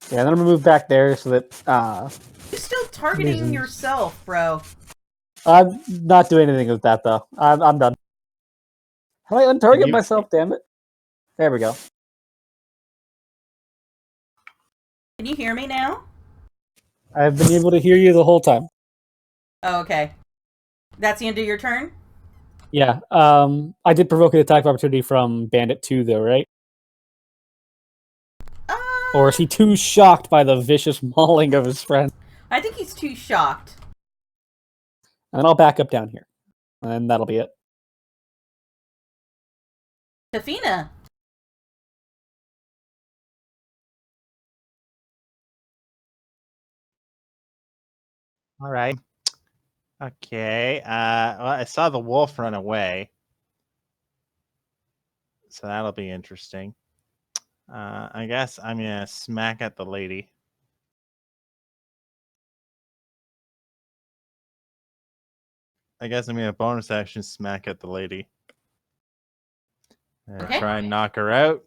Yeah, and then I'm gonna move back there so that You're still targeting Reasons. yourself, bro. I'm not doing anything with that though. I'm done. How do I untarget myself? Damn it! There we go. Can you hear me now? I've been able to hear you the whole time. Oh, okay. That's the end of your turn? Yeah. I did provoke an attack of opportunity from Bandit 2 though, right? Or is he too shocked by the vicious mauling of his friend? I think he's too shocked. And then I'll back up down here. And that'll be it. Tafina. All right. Okay. Well, I saw the wolf run away, so that'll be interesting. I guess I'm gonna smack at the lady. I guess I'm gonna bonus action smack at the lady. And Okay. try and knock her out.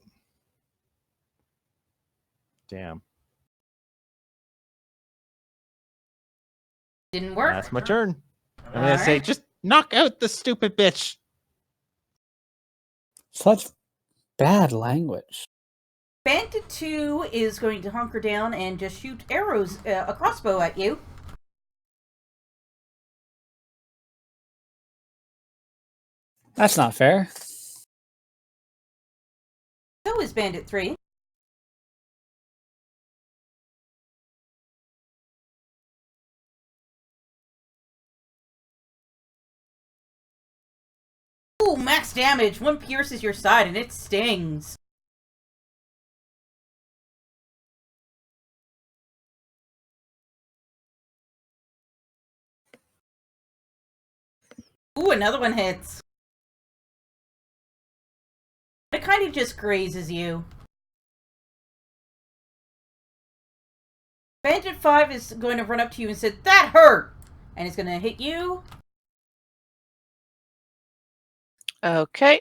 Damn. Didn't work. That's my turn. I'm gonna All say, right. just knock out the stupid bitch. Such bad language. Bandit 2 is going to hunker down and just shoot arrows, a crossbow at you. That's not fair. So is Bandit 3. Ooh, max damage. 1 pierces your side and it stings. Ooh, another one hits. It kind of just grazes you. Bandit 5 is going to run up to you and say, "That hurt!" And it's going to hit you. Okay.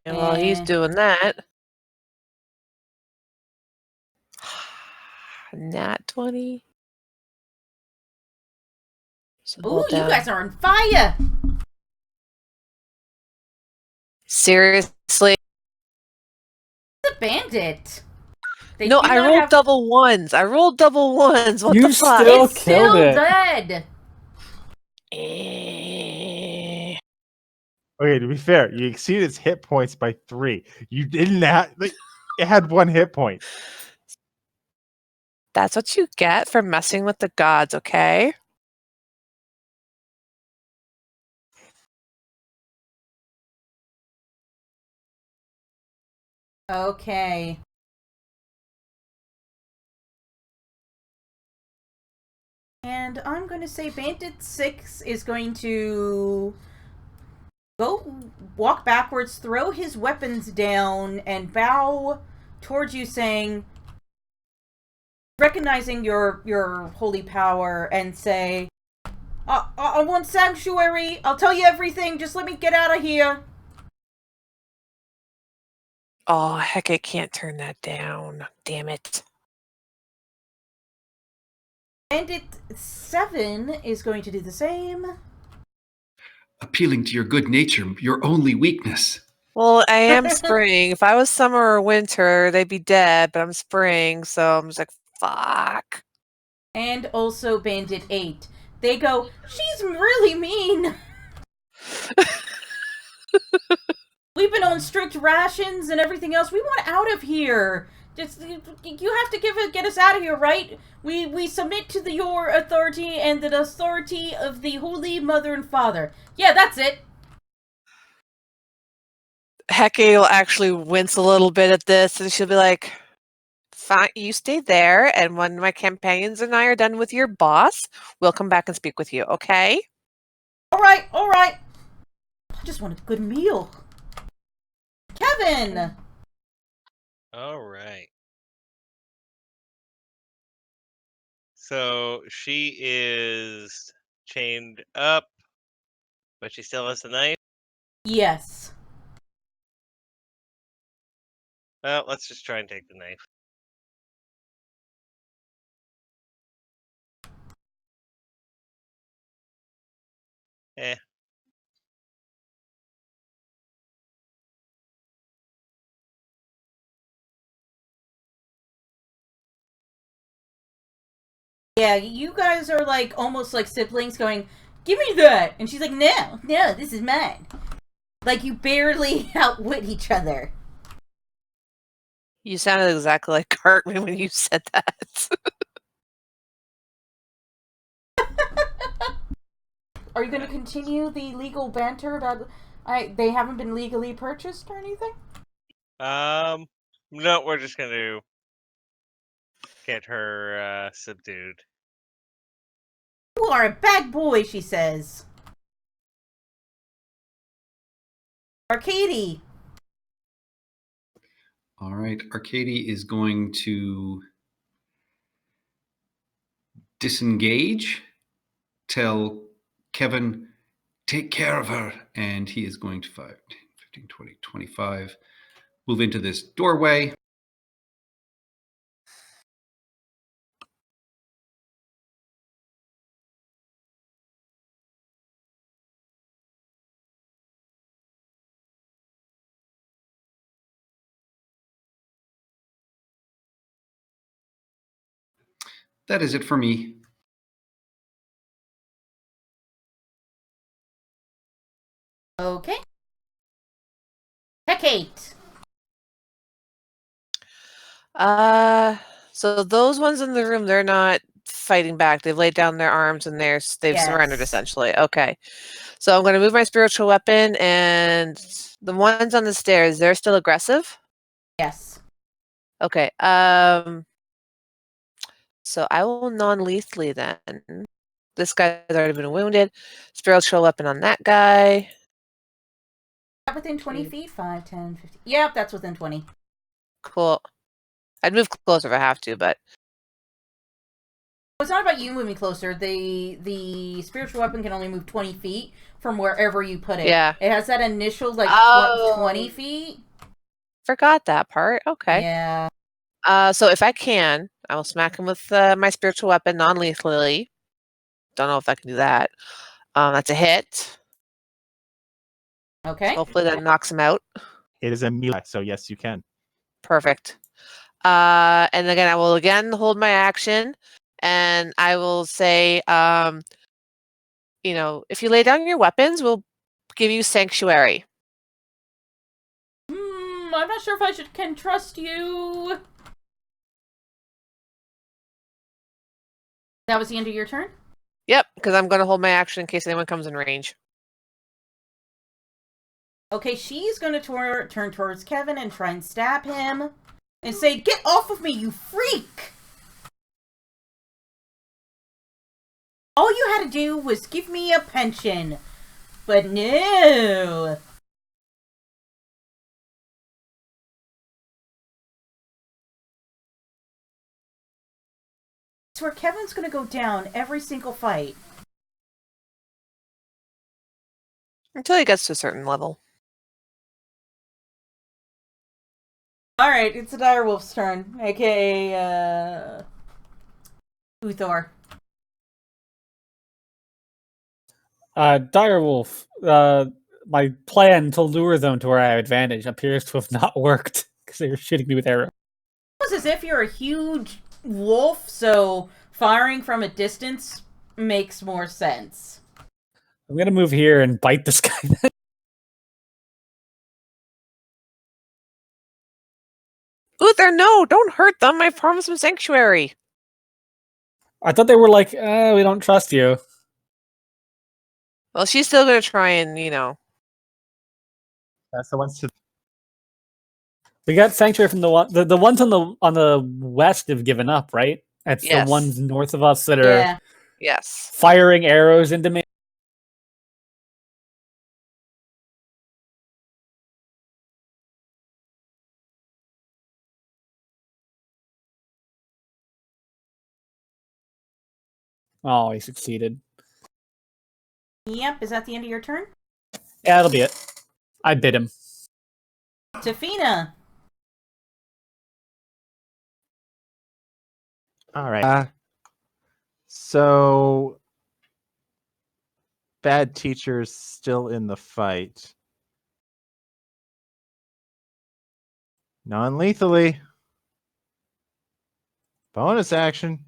And while he's doing that, nat 20. So Ooh, hold you down. guys are on fire! Seriously? It's a bandit. They No, do I not rolled have- double ones. I rolled double ones. What You the fuck? still It's still killed it. dead. Eh. Okay, to be fair, you exceeded its hit points by 3. You didn't have like it had 1 hit point. That's what you get for messing with the gods, okay? Okay. And I'm going to say Bandit 6 is going to walk backwards, throw his weapons down, and bow towards you, saying, recognizing your holy power, and say, I want sanctuary. I'll tell you everything. Just let me get out of here. Oh, heck, I can't turn that down. Damn it. Bandit 7 is going to do the same. Appealing to your good nature, your only weakness. Well, I am spring. If I was summer or winter, they'd be dead, but I'm spring, so I'm just like, fuck. And also Bandit 8. They go, she's really mean. We've been on strict rations and everything else. We want out of here. Just, you have to get us out of here, right? We submit to your authority and the authority of the Holy Mother and Father. Yeah, that's it. Hecate will actually wince a little bit at this, and she'll be like, fine, you stay there, and when my companions and I are done with your boss, we'll come back and speak with you, okay? All right. I just want a good meal. Kevin! All right. So she is chained up, but she still has the knife. Yes. Well, let's just try and take the knife. Eh. Yeah, you guys are like almost like siblings going, give me that! And she's like, no, this is mine. Like you barely outwit each other. You sounded exactly like Cartman when you said that. Are you going to continue the legal banter about they haven't been legally purchased or anything? No, we're just gonna get her subdued. You are a bad boy, she says. Arcady. All right, Arcady is going to disengage, tell Kevin, take care of her, and he is going to 5, 10, 15, 20, 25, move into this doorway. That is it for me. Okay. Hecate. So those ones in the room, they're not fighting back. They've laid down their arms and they've surrendered Yes. essentially. Okay. So I'm going to move my spiritual weapon, and the ones on the stairs, they're still aggressive? Yes. Okay. So I will non-lethally then. This guy's already been wounded. Spiritual weapon on that guy. Within 20 feet? 5, 10, 15. Yep, that's within 20. Cool. I'd move closer if I have to, but It's not about you moving closer. The spiritual weapon can only move 20 feet from wherever you put it. Yeah. It has that initial, like, Oh. 20 feet. forgot that part. Okay. Yeah. So if I can, I will smack him with my spiritual weapon non-lethally. Don't know if I can do that. That's a hit. Okay. Hopefully that knocks him out. It is a melee, so yes, you can. Perfect. And again, I will again hold my action, and I will say, if you lay down your weapons, we'll give you sanctuary. I'm not sure if I can trust you. That was the end of your turn? Yep, because I'm going to hold my action in case anyone comes in range. Okay, she's going to turn towards Kevin and try and stab him. And say, get off of me, you freak! All you had to do was give me a pension. But no. It's where Kevin's gonna go down every single fight. Until he gets to a certain level. Alright, it's the Direwolf's turn, aka, Uthor. Direwolf, my plan to lure them to where I have advantage appears to have not worked because they were shooting me with arrows. It's as if you're a huge wolf, so firing from a distance makes more sense. I'm gonna move here and bite this guy. Uther, no! Don't hurt them! I promised them sanctuary! I thought they were like, we don't trust you. Well, she's still gonna try and, you know... That's the ones to. We got sanctuary from the ones on the west have given up, right? It's Yes. the ones north of us that are Yeah. Yes. firing arrows into me. Oh, he succeeded. Yep, is that the end of your turn? Yeah, that'll be it. I bit him. Tafina. All right. So, bad teacher's still in the fight. Non-lethally. Bonus action.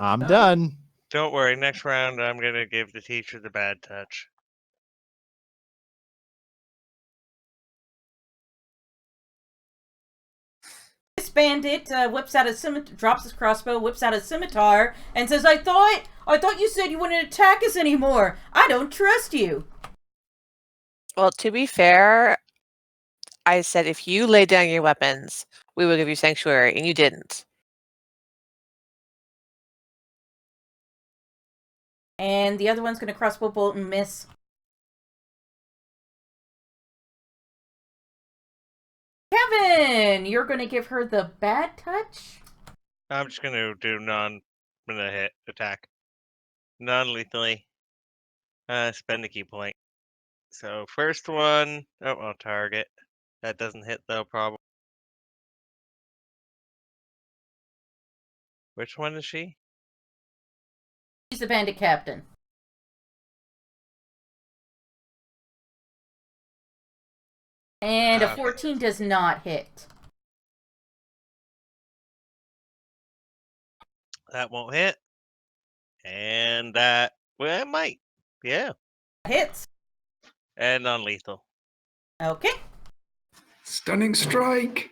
I'm done. Don't worry, next round I'm gonna give the teacher the bad touch. This bandit whips out a scimitar, drops his crossbow, whips out a scimitar, and says, I thought you said you wouldn't attack us anymore. I don't trust you. Well, to be fair, I said if you lay down your weapons, we will give you sanctuary, and you didn't. And the other one's gonna crossbow bolt and miss. Kevin, you're gonna give her the bad touch? I'm just gonna do gonna hit attack. Non-lethally. Spend a key point. So first one, I'll target. That doesn't hit though, probably. Which one is she? She's the bandit captain. And a 14 does not hit. That won't hit. And that, well, it might. Yeah. Hits. And non-lethal. Okay. Stunning strike.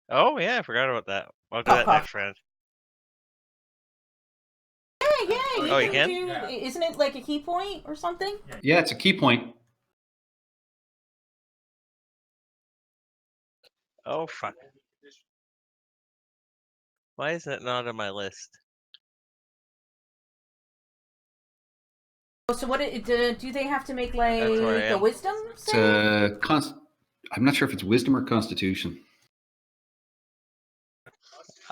Oh, yeah, I forgot about that. I'll do that next round. Yeah, You can? do. Isn't it like a key point or something? Yeah, it's a key point. Oh, fuck. Why is it not on my list? So what do they have to make like That's where I a am. wisdom It's save? I'm not sure if it's wisdom or constitution.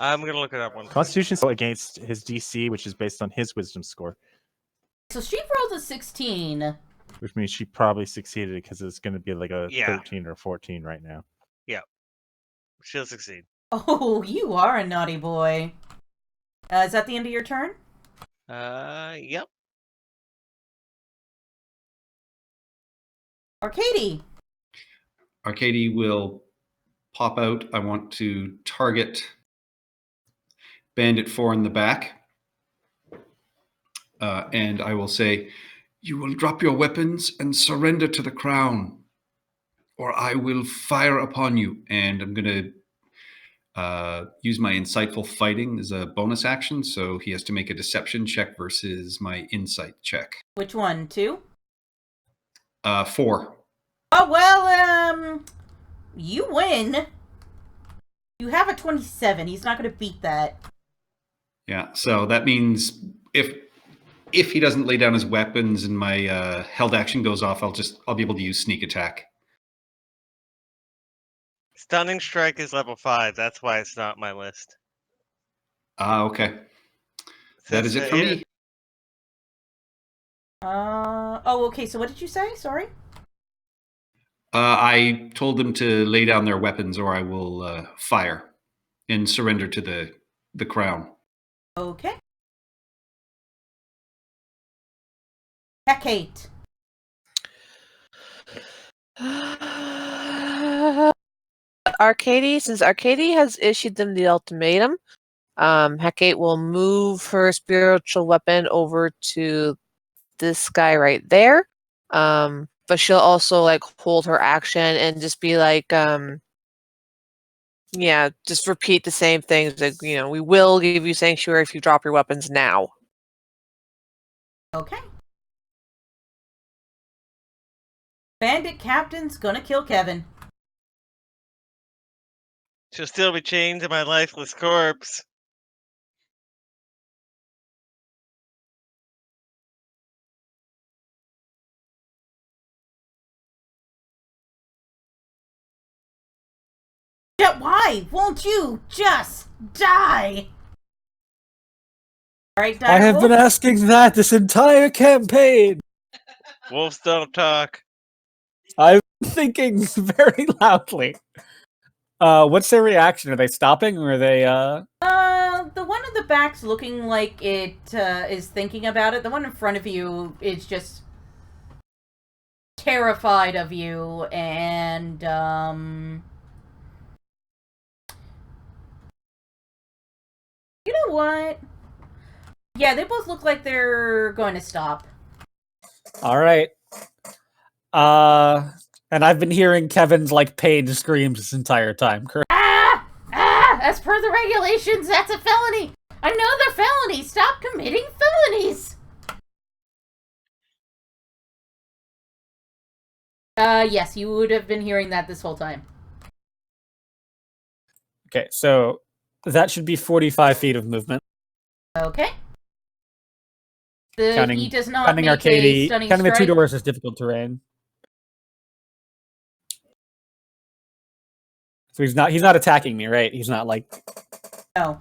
I'm gonna look it up one. Constitution's against his DC, which is based on his wisdom score, So she rolled a 16. which means she probably succeeded because it's going to be like a Yeah. 13 or 14 right now. She'll succeed. Oh, you are a naughty boy. Is that the end of your turn? Yep. Arcady. Arcady will pop out. I want to target Bandit 4 in the back. And I will say, you will drop your weapons and surrender to the crown, or I will fire upon you. And I'm going to use my insightful fighting as a bonus action. So he has to make a deception check versus my insight check. Which one? 2? 4. Oh, well, you win. You have a 27. He's not going to beat that. Yeah, so that means if he doesn't lay down his weapons and my held action goes off, I'll be able to use sneak attack. Stunning strike is level 5. That's why it's not on my list. Okay. That is it for me. Okay, so what did you say? Sorry? I told them to lay down their weapons or I will fire and surrender to the crown. Okay. Hecate. Arcady, since Arcady has issued them the ultimatum, Hecate will move her spiritual weapon over to this guy right there. But she'll also like hold her action and just be like, yeah, just repeat the same things. Like, we will give you sanctuary if you drop your weapons now. Okay. Bandit Captain's gonna kill Kevin. She'll still be chained to my lifeless corpse. Why won't you just die? Alright, I have been Direwolf. asking that this entire campaign. Wolves don't talk. I'm thinking very loudly. What's their reaction? Are they stopping or are they The one in the back's looking like it is thinking about it. The one in front of you is just terrified of you, and you know what? Yeah, they both look like they're going to stop. all right? And I've been hearing Kevin's like pain screams this entire time. Correct? As per the regulations, that's a felony. Another felony. Stop committing felonies. Yes, you would have been hearing that this whole time. Okay, so that should be 45 feet of movement. Okay. Counting, he does not counting make Arcady, a stunning counting the two strike. doors is difficult terrain. So he's not attacking me, right? He's not like No.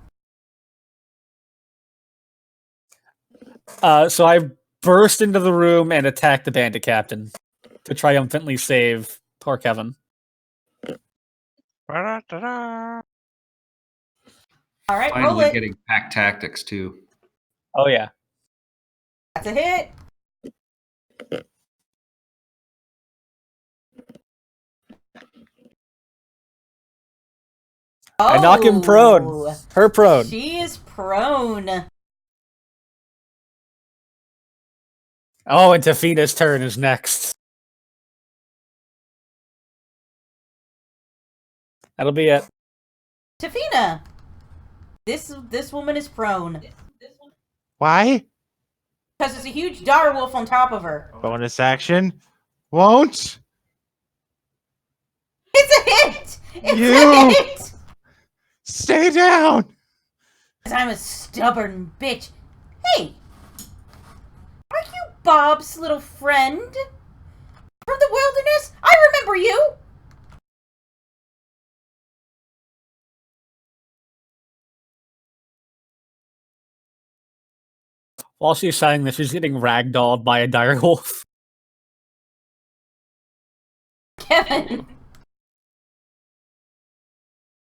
So I burst into the room and attack the bandit captain to triumphantly save poor Kevin. Ba-da-da-da. All right, roll Finally it. getting pack tactics too. Oh yeah. That's a hit. I knock him prone. Oh, Her prone. She is prone. Oh, and Tafina's turn is next. That'll be it. Tafina. This woman is prone. Why? Because there's a huge direwolf on top of her. Bonus action. Won't. It's a hit! It's You- a hit! Stay down. Because I'm a stubborn bitch. Hey! Are you Bob's little friend? From the wilderness? I remember you! While she's saying this, she's getting ragdolled by a direwolf. Kevin!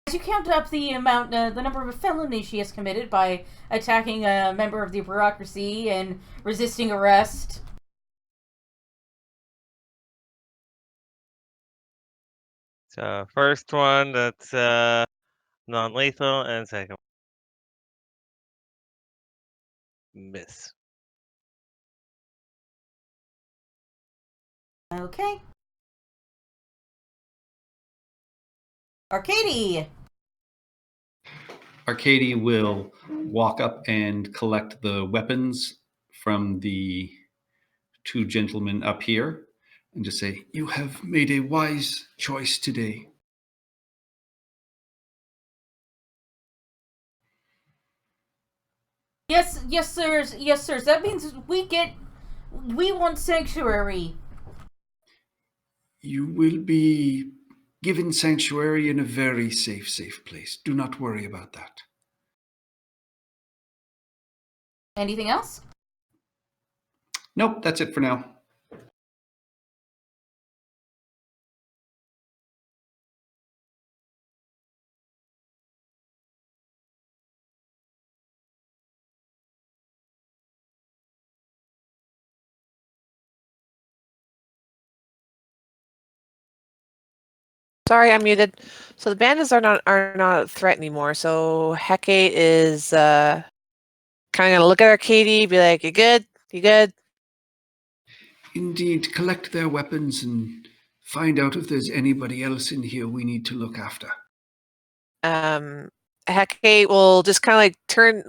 As you count up the amount, the number of felonies she has committed by attacking a member of the bureaucracy and resisting arrest. So first one, that's non-lethal, and second miss. Okay. Arcady! Arcady will walk up and collect the weapons from the two gentlemen up here and just say, "You have made a wise choice today." Yes, sirs. Yes, sirs. That means we want sanctuary. You will be given sanctuary in a very safe place. Do not worry about that. Anything else? Nope, that's it for now. Sorry, I'm muted. So the bandits are not a threat anymore. So Hecate is kind of gonna look at Arcady, be like, "You good? You good?" Indeed, collect their weapons and find out if there's anybody else in here we need to look after. Hecate will just kind of like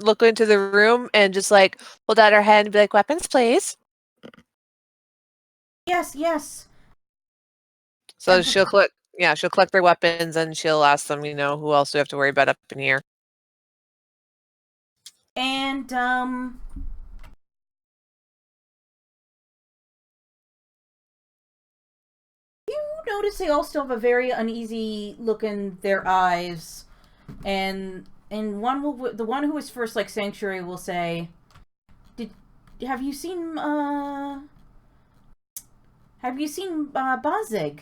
look into the room and just like hold out her hand and be like, "Weapons, please." Yes. So she'll collect their weapons and she'll ask them, who else do we have to worry about up in here? And you notice they all still have a very uneasy look in their eyes, and the one who was first like sanctuary will say, have you seen Bazig?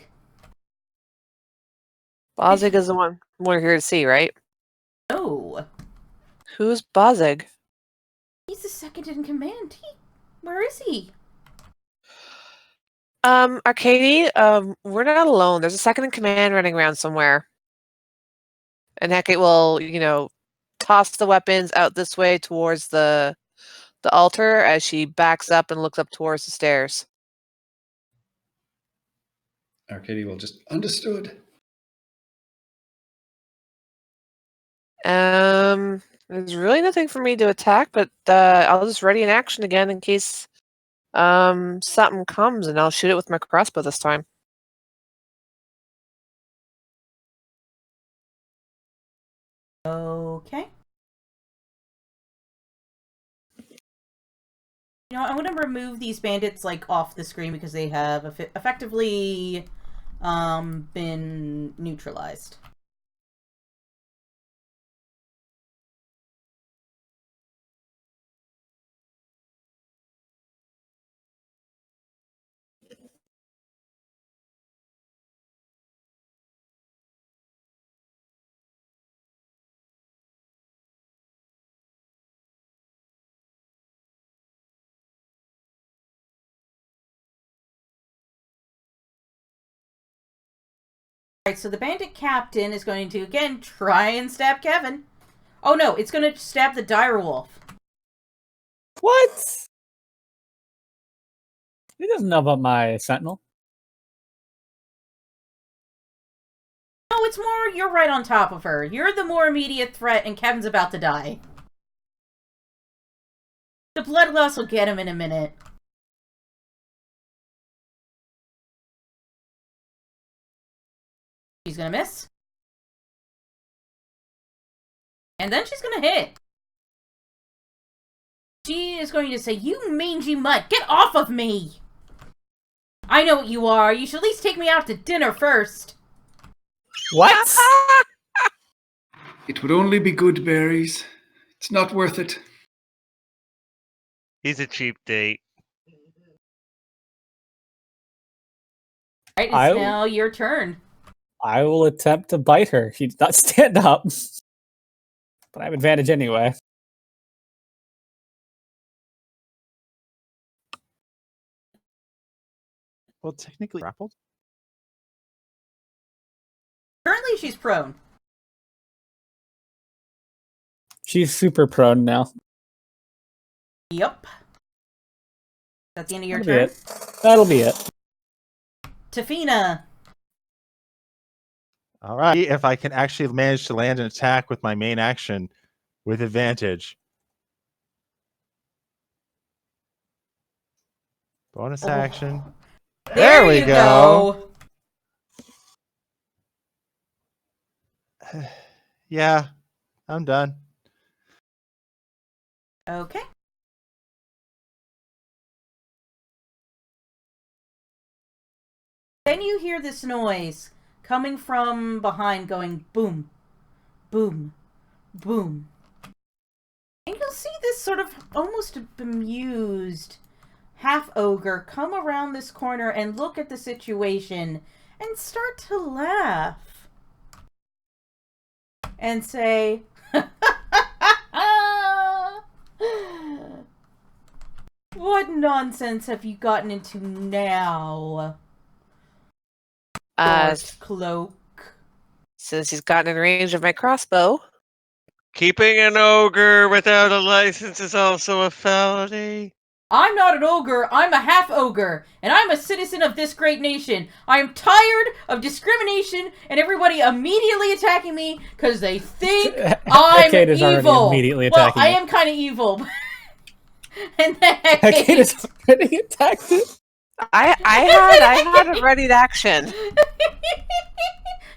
Bazig is the one we're here to see, right? No. Who's Bazig? He's the second in command. Where is he? Arcady, we're not alone. There's a second in command running around somewhere. And Hecate will, toss the weapons out this way towards the altar as she backs up and looks up towards the stairs. Arcady will just understood. There's really nothing for me to attack, but I'll just ready an action again in case something comes, and I'll shoot it with my crossbow this time. Okay. I'm going to remove these bandits like off the screen because they have effectively been neutralized. Alright, so the bandit captain is going to, again, try and stab Kevin. Oh no, it's going to stab the direwolf. What? He doesn't know about my sentinel. No, it's more you're right on top of her. You're the more immediate threat and Kevin's about to die. The blood loss will get him in a minute. She's gonna miss. And then she's gonna hit. She is going to say, "You mangy mutt, get off of me! I know what you are. You should at least take me out to dinner first." What? It would only be good berries. It's not worth it. He's a cheap date. Alright, it's now your turn. I will attempt to bite her. She does not stand up. But I have advantage anyway. Well, technically grappled. Currently, she's prone. She's super prone now. Yep. That's the end of your That'll turn. That'll be it. Tafina. All right. If I can actually manage to land an attack with my main action with advantage. Bonus action. There we go. Yeah, I'm done. Okay. Then you hear this noise coming from behind going boom, boom, boom. And you'll see this sort of almost bemused half-ogre come around this corner and look at the situation and start to laugh. And say, what nonsense have you gotten into now, Cloak? Since he's gotten in range of my crossbow. Keeping an ogre without a license is also a felony. I'm not an ogre, I'm a half-ogre, and I'm a citizen of this great nation. I am tired of discrimination and everybody immediately attacking me because they think I'm Hecate evil. Immediately well, attacking I it. am kind of evil. And then Hecate is already attacked it. I had a ready to action.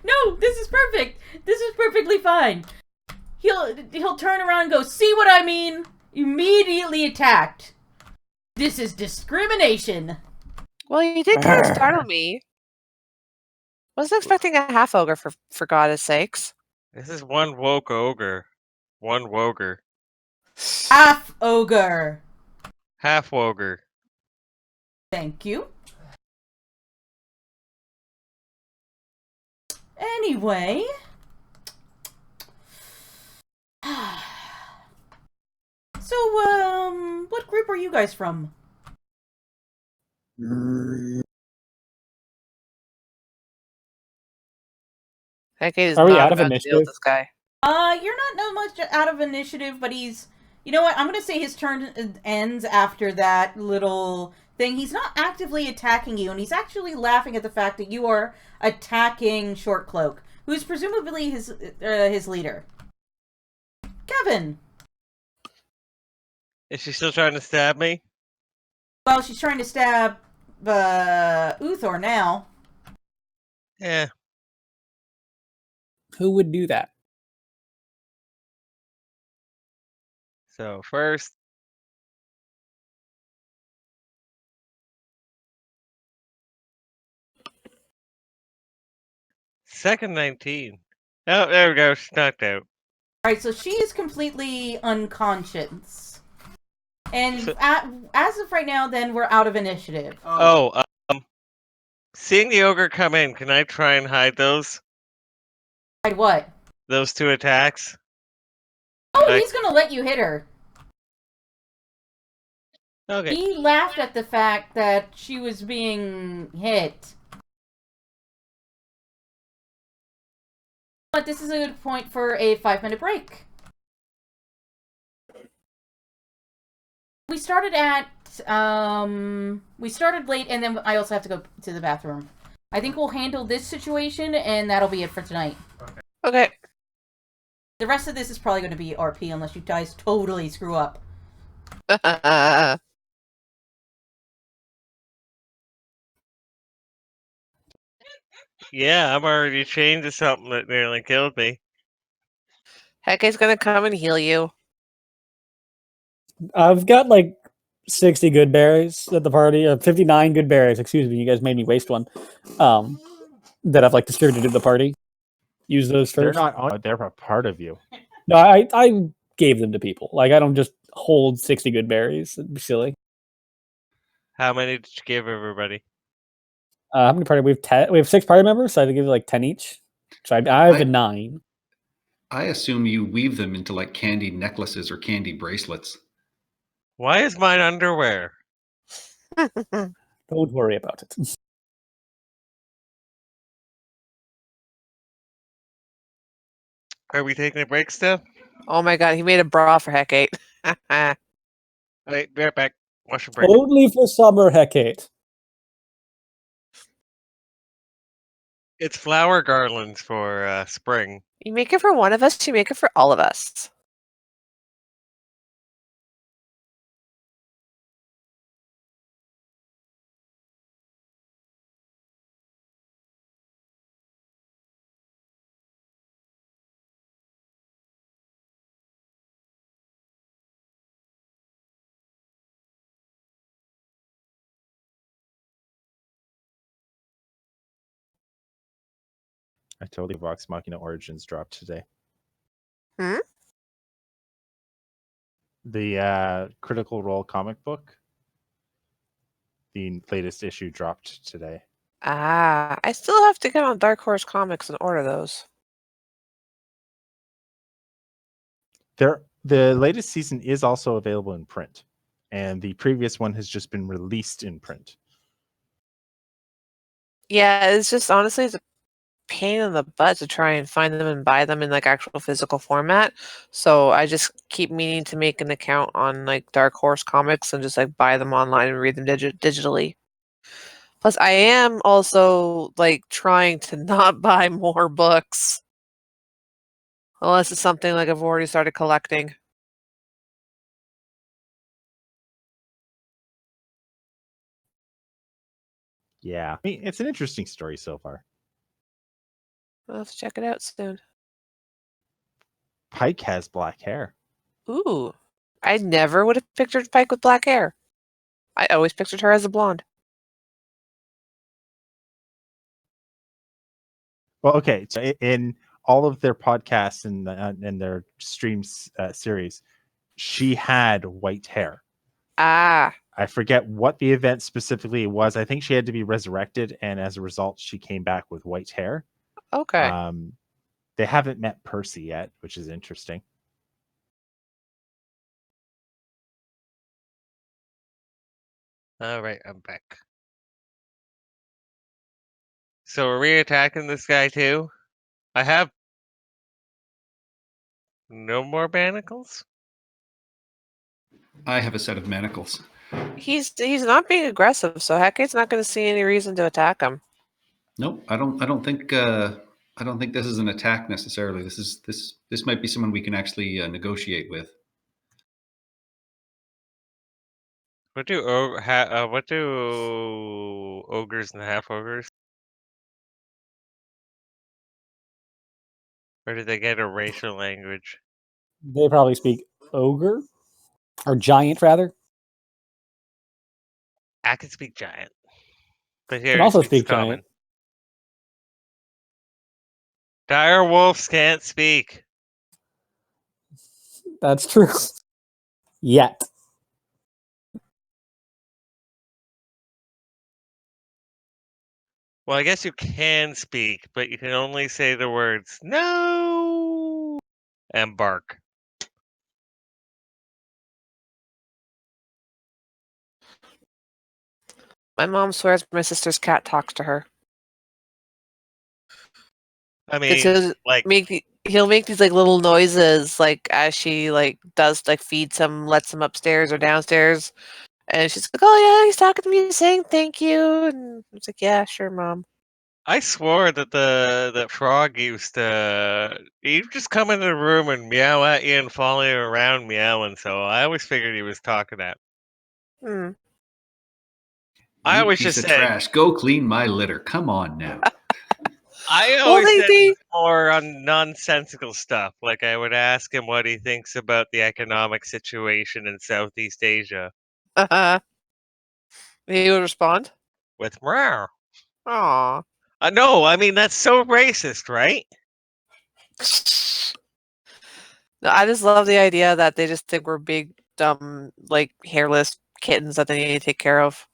No, this is perfect. This is perfectly fine. He'll turn around and go, see what I mean? Immediately attacked. This is discrimination. Well, you did kind of startle me. Wasn't expecting a half ogre for God's sakes. This is one woke ogre. One woger. Half ogre. Half woger. Thank you. Anyway. So, what group are you guys from? Hecate is Are we not out of about to deal with initiative? this guy. You're not much out of initiative, but he's... You know what? I'm going to say his turn ends after that little thing. He's not actively attacking you, and he's actually laughing at the fact that you are attacking Short Cloak, who's presumably his leader. Kevin! Is she still trying to stab me? Well, she's trying to stab Uthor now. Yeah. Who would do that? So first, second 19. Oh, there we go. She's knocked out. Alright, so she is completely unconscious. And So- as of right now, then, we're out of initiative. Oh, seeing the ogre come in, can I try and hide those? Hide what? Those two attacks? Oh, Like- he's gonna let you hit her. Okay. He laughed at the fact that she was being hit. But this is a good point for a 5-minute break. We started late, and then I also have to go to the bathroom. I think we'll handle this situation, and that'll be it for tonight. Okay. The rest of this is probably going to be RP unless you guys totally screw up. Yeah, I'm already chained to something that nearly killed me. Hecate's gonna come and heal you. I've got like 60 good berries at the party. 59 good berries. Excuse me, you guys made me waste one. That I've like distributed to the party. Use those They're first. not on, they're a part of you. No, I gave them to people. Like I don't just hold 60 good berries. It'd be silly. How many did you give everybody? How many party? We have 10. We have 6 party members, so I had to give like 10 each. So I have a 9. I assume you weave them into like candy necklaces or candy bracelets. Why is mine underwear? Don't worry about it. Are we taking a break still? Oh my god, he made a bra for Hecate. Wait, be right back. Wash and break. Only for summer, Hecate. It's flower garlands for spring. You make it for one of us, you make it for all of us. I totally Vox Machina Origins dropped today. Hmm? The Critical Role comic book. The latest issue dropped today. Ah, I still have to get on Dark Horse Comics and order those. The latest season is also available in print, and the previous one has just been released in print. Yeah, it's just honestly it's a pain in the butt to try and find them and buy them in like actual physical format. So I just keep meaning to make an account on like Dark Horse Comics and just like buy them online and read them digitally. Plus, I am also like trying to not buy more books. Unless it's something like I've already started collecting. Yeah, I mean, it's an interesting story so far. I'll have to check it out soon. Pike has black hair. Ooh. I never would have pictured Pike with black hair. I always pictured her as a blonde. Well, okay, so in all of their podcasts and their streams series, she had white hair. Ah. I forget what the event specifically was. I think she had to be resurrected, and as a result, she came back with white hair. Okay. They haven't met Percy yet, which is interesting. All right, I'm back. So are we attacking this guy too? I have no more manacles. I have a set of manacles. He's not being aggressive, so Hecate's not going to see any reason to attack him. Nope, I don't think this is an attack necessarily. This might be someone we can actually negotiate with. What do ogres and half ogres? Where did they get a racial language? They probably speak ogre or giant, rather. I can speak giant, but Can here also speaks speak common. giant. Dire wolves can't speak. That's true. Yet. Well, I guess you can speak, but you can only say the words no and bark. My mom swears my sister's cat talks to her. I Because mean, like, he'll make these like little noises like as she like does like feeds him, lets him upstairs or downstairs, and she's like, "Oh yeah, he's talking to me, saying thank you," and it's like, "Yeah, sure, mom." I swore that the frog used to he'd just come into the room and meow at you and follow you around meowing. So I always figured he was talking at. Hmm. I You always piece just of said trash. Go clean my litter. Come on now. I Well, always said they more on nonsensical stuff. Like I would ask him what he thinks about the economic situation in Southeast Asia he would respond. with meow. Aw. No, I mean that's so racist, right? No, I just love the idea that they just think we're big, dumb, like hairless kittens that they need to take care of.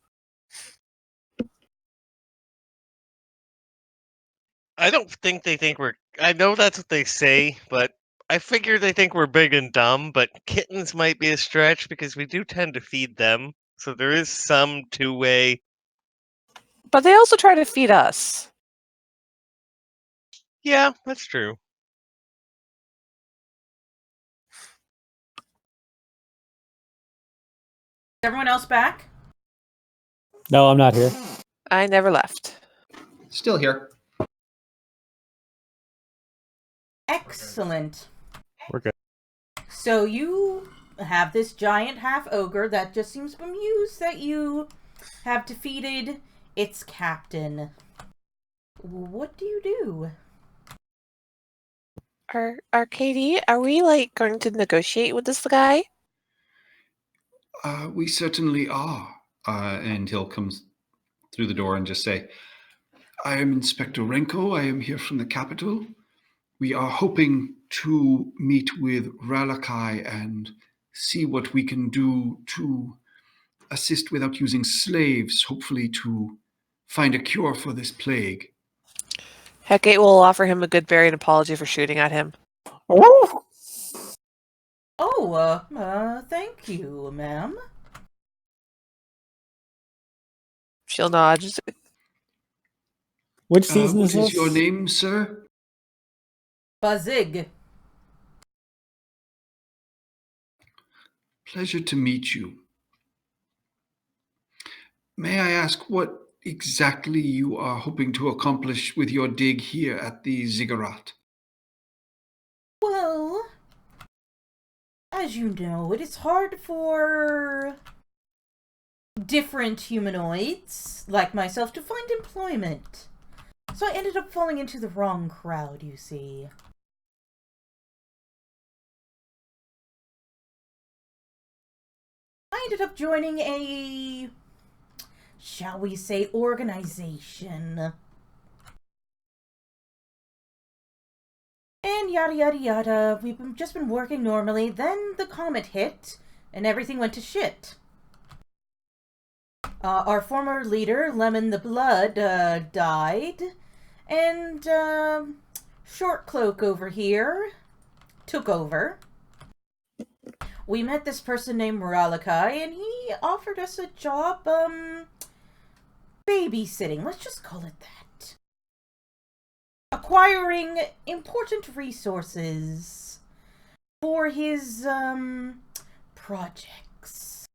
I don't think they think we're. I know that's what they say, but I figure they think we're big and dumb. But kittens might be a stretch because we do tend to feed them, so there is some two-way. But they also try to feed us. Yeah, that's true. Is everyone else back? No, I'm not here. I never left. Still here. Excellent. We're good. So you have this giant half ogre that just seems bemused that you have defeated its captain. What do you do? Katie, are we like going to negotiate with this guy? We certainly are. And he'll come through the door and just say, I am Inspector Renko. I am here from the capital. We are hoping to meet with Ralakai and see what we can do to assist without using slaves, hopefully to find a cure for this plague. Hecate will offer him a good berry and apology for shooting at him. Oh, Oh, thank you, ma'am. She'll nod. which season is What this? is your name, sir? Bazig. Pleasure to meet you. May I ask what exactly you are hoping to accomplish with your dig here at the ziggurat? Well, as you know, it is hard for different humanoids, like myself, to find employment. So I ended up falling into the wrong crowd, you see. I ended up joining a, shall we say, organization. And yada yada yada, we've just been working normally, then the comet hit, and everything went to shit. Our former leader, Lemon the Blood, died, and Short Cloak over here took over. We met this person named Moralakai, and he offered us a job, babysitting, let's just call it that. Acquiring important resources for his, projects.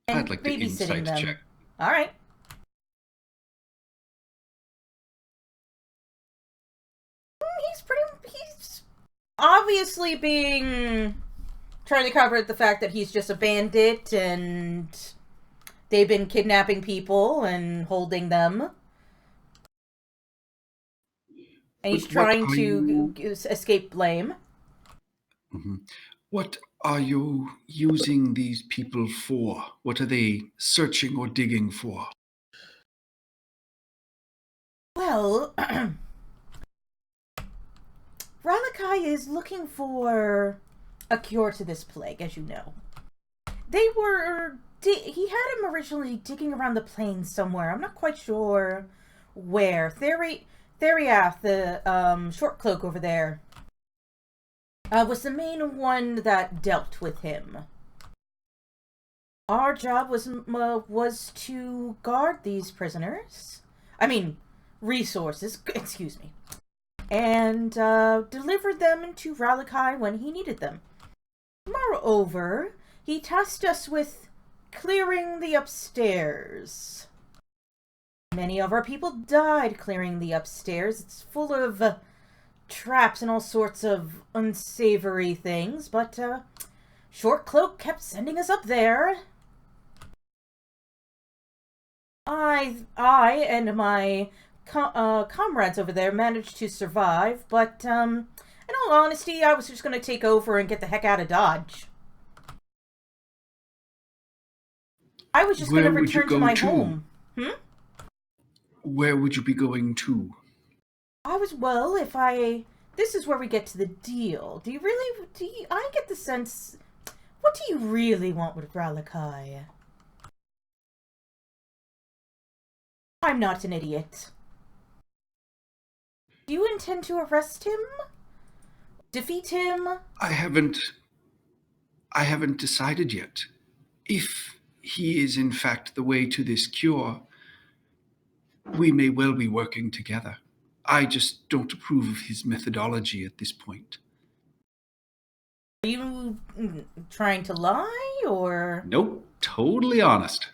And I'd like to babysitting insight them. check. Alright. He's obviously trying to cover the fact that he's just a bandit and they've been kidnapping people and holding them. And he's trying to escape blame. Mm-hmm. What are you using these people for? What are they searching or digging for? Well, Ralakai is looking for a cure to this plague, as you know. They were... he had him originally digging around the plains somewhere. I'm not quite sure where. Theriath, the short cloak over there, was the main one that dealt with him. Our job was to guard these prisoners. I mean, resources, excuse me. And deliver them to Ralakai when he needed them. Moreover, he tasked us with clearing the upstairs. Many of our people died clearing the upstairs. It's full of traps and all sorts of unsavory things, but Short Cloak kept sending us up there. I and my comrades over there managed to survive, but in all honesty, I was just going to take over and get the heck out of Dodge. I was just going to return to my home. Where would you be going to? This is where we get to the deal. I get the sense, what do you really want with Ralakai? I'm not an idiot. Do you intend to arrest him? Defeat him? I haven't decided yet. If he is in fact the way to this cure, we may well be working together. I just don't approve of his methodology at this point. Are you trying to lie, or...? Nope, totally honest.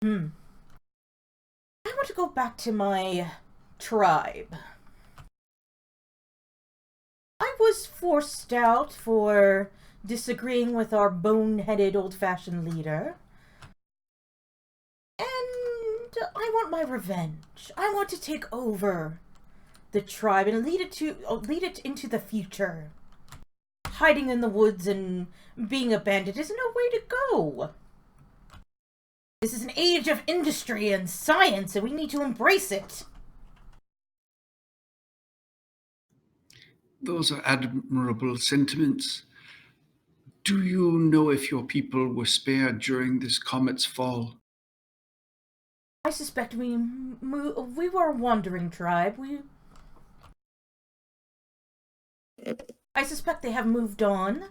I want to go back to my tribe. I was forced out for disagreeing with our boneheaded old-fashioned leader. And I want my revenge. I want to take over the tribe and lead it into the future. Hiding in the woods and being a bandit isn't a way to go. This is an age of industry and science, and we need to embrace it. Those are admirable sentiments. Do you know if your people were spared during this comet's fall? I suspect we were a wandering tribe. I suspect they have moved on.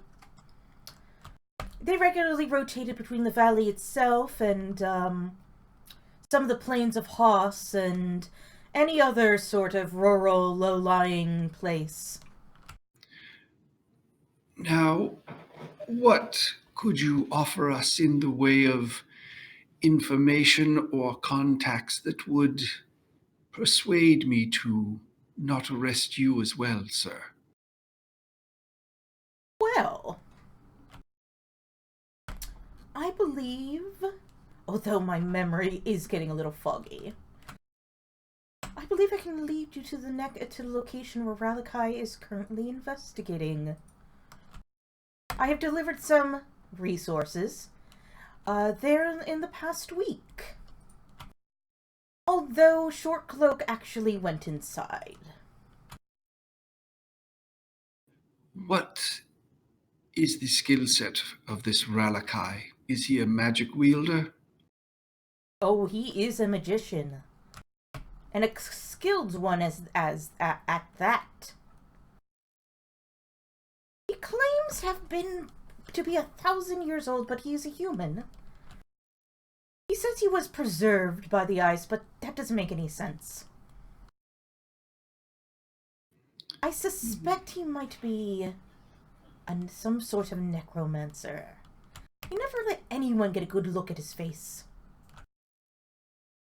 They regularly rotated between the valley itself and some of the plains of Hoss and any other sort of rural, low-lying place. Now, what could you offer us in the way of information or contacts that would persuade me to not arrest you as well, sir? Well, I believe, although my memory is getting a little foggy, I believe I can lead you to the location where Ralakai is currently investigating. I have delivered some resources there in the past week. Although Shortcloak actually went inside. What is the skill set of this Ralakai? Is he a magic wielder? Oh, he is a magician. And a skilled one at that. He claims to be 1,000 years old, but he is a human. He says he was preserved by the ice, but that doesn't make any sense. I suspect he might be some sort of necromancer. He never let anyone get a good look at his face.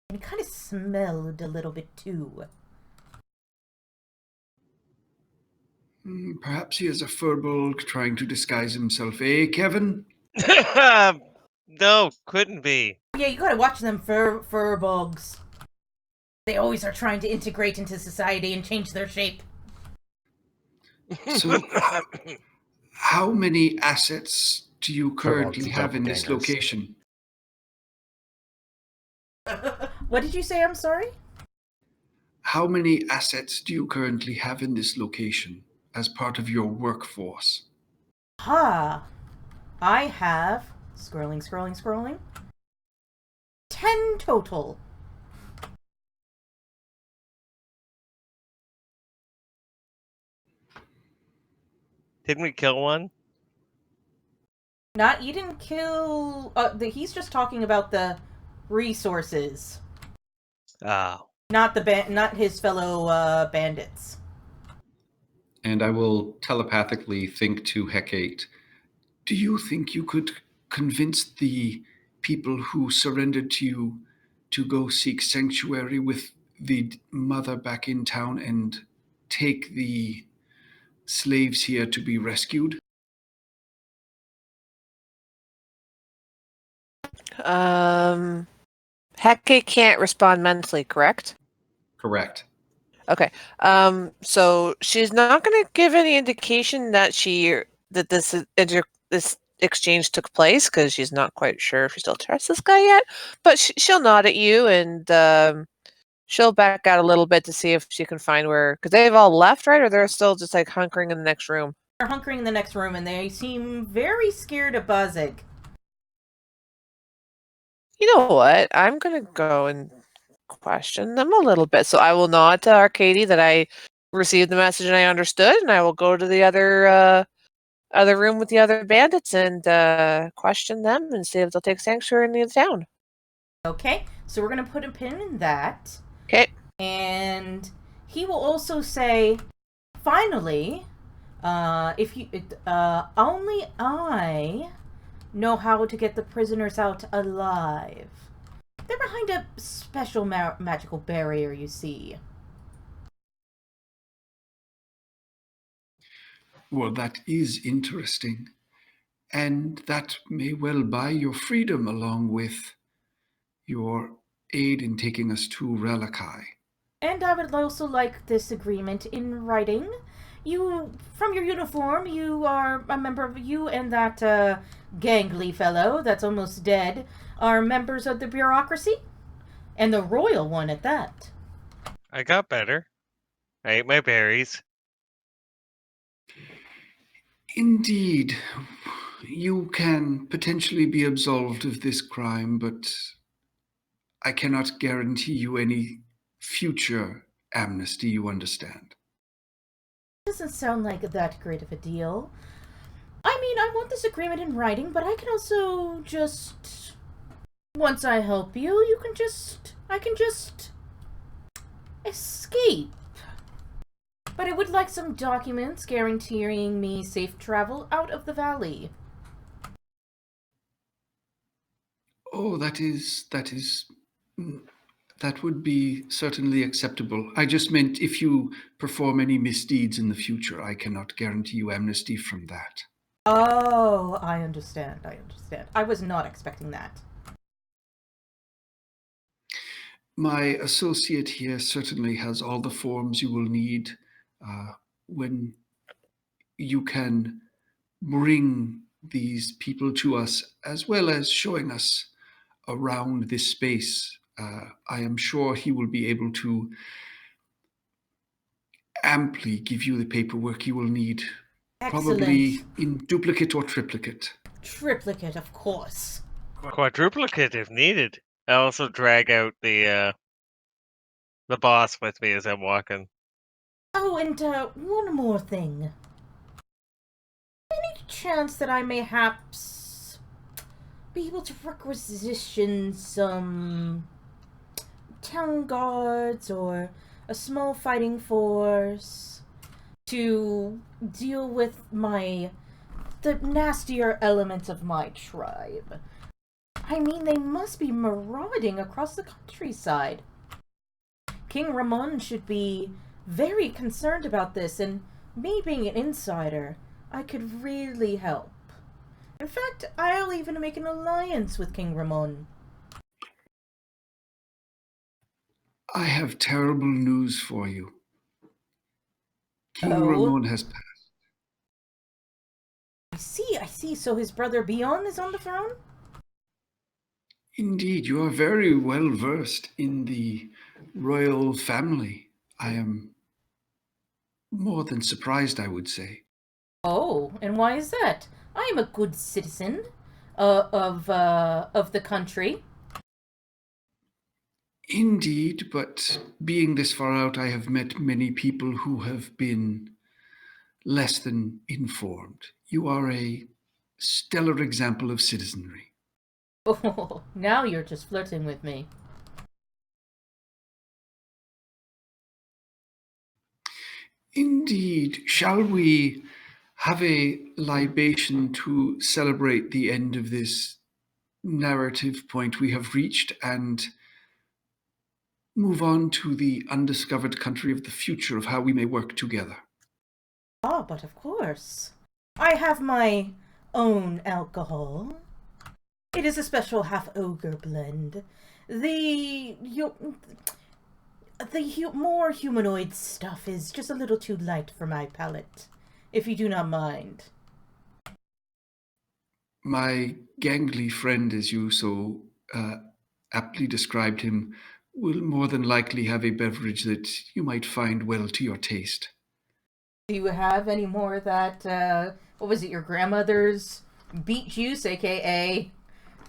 And he kind of smelled a little bit too. Perhaps he is a furbolg trying to disguise himself, eh, Kevin? No, couldn't be. Yeah, you gotta watch them furbolgs. They always are trying to integrate into society and change their shape. So, how many assets do you currently Furbolgs, have in this doppelgangers. location? What did you say? I'm sorry? How many assets do you currently have in this location as part of your workforce? I have, scrolling, 10 total. Didn't we kill one? You didn't kill, he's just talking about the resources. Oh. Not his fellow, bandits. And I will telepathically think to Hecate, do you think you could convince the people who surrendered to you to go seek sanctuary with the mother back in town and take the slaves here to be rescued? Hecate can't respond mentally, correct? Correct. Okay. So she's not going to give any indication that this exchange took place because she's not quite sure if she still trusts this guy yet. But she'll nod at you and she'll back out a little bit to see if she can find where, because they've all left, right? Or they're still just like hunkering in the next room. They're hunkering in the next room, and they seem very scared of Buzzig. You know what? I'm going to go and question them a little bit. So I will nod to Arcady that I received the message and I understood, and I will go to the other room with the other bandits and question them and see if they'll take sanctuary in the town. Okay, so we're gonna put a pin in that. Okay. And he will also say, finally, only I know how to get the prisoners out alive. They're behind a special magical barrier, you see. Well, that is interesting. And that may well buy your freedom along with your aid in taking us to Relikai. And I would also like this agreement in writing. You, from your uniform, you are a member of you and that gangly fellow that's almost dead are members of the bureaucracy, and the royal one at that. I got better. I ate my berries. Indeed, you can potentially be absolved of this crime, but I cannot guarantee you any future amnesty, you understand. Doesn't sound like that great of a deal. I mean, I want this agreement in writing, but I can also just... Once I help you, I can just... escape. But I would like some documents guaranteeing me safe travel out of the valley. Oh, that would be certainly acceptable. I just meant if you perform any misdeeds in the future, I cannot guarantee you amnesty from that. Oh, I understand. I was not expecting that. My associate here certainly has all the forms you will need when you can bring these people to us, as well as showing us around this space. I am sure he will be able to amply give you the paperwork you will need, Excellent. probably in duplicate or triplicate. Triplicate, of course. Quadruplicate if needed. I also drag out the boss with me as I'm walking. Oh, and one more thing. Any chance that I mayhaps be able to requisition some town guards or a small fighting force to deal with the nastier elements of my tribe? I mean, they must be marauding across the countryside. King Ramon should be very concerned about this, and me being an insider, I could really help. In fact, I'll even make an alliance with King Ramon. I have terrible news for you. King Oh? Ramon has passed. I see. So his brother Bion is on the throne? Indeed, you are very well versed in the royal family. I am more than surprised, I would say. Oh, and why is that? I am a good citizen of the country. Indeed, but being this far out, I have met many people who have been less than informed. You are a stellar example of citizenry. Oh, now you're just flirting with me. Indeed, shall we have a libation to celebrate the end of this narrative point we have reached and move on to the undiscovered country of the future of how we may work together? Oh, but of course. I have my own alcohol. It is a special half-ogre blend. More humanoid stuff is just a little too light for my palate, if you do not mind. My gangly friend, as you so aptly described him, will more than likely have a beverage that you might find well to your taste. Do you have any more of that, what was it, your grandmother's beet juice, aka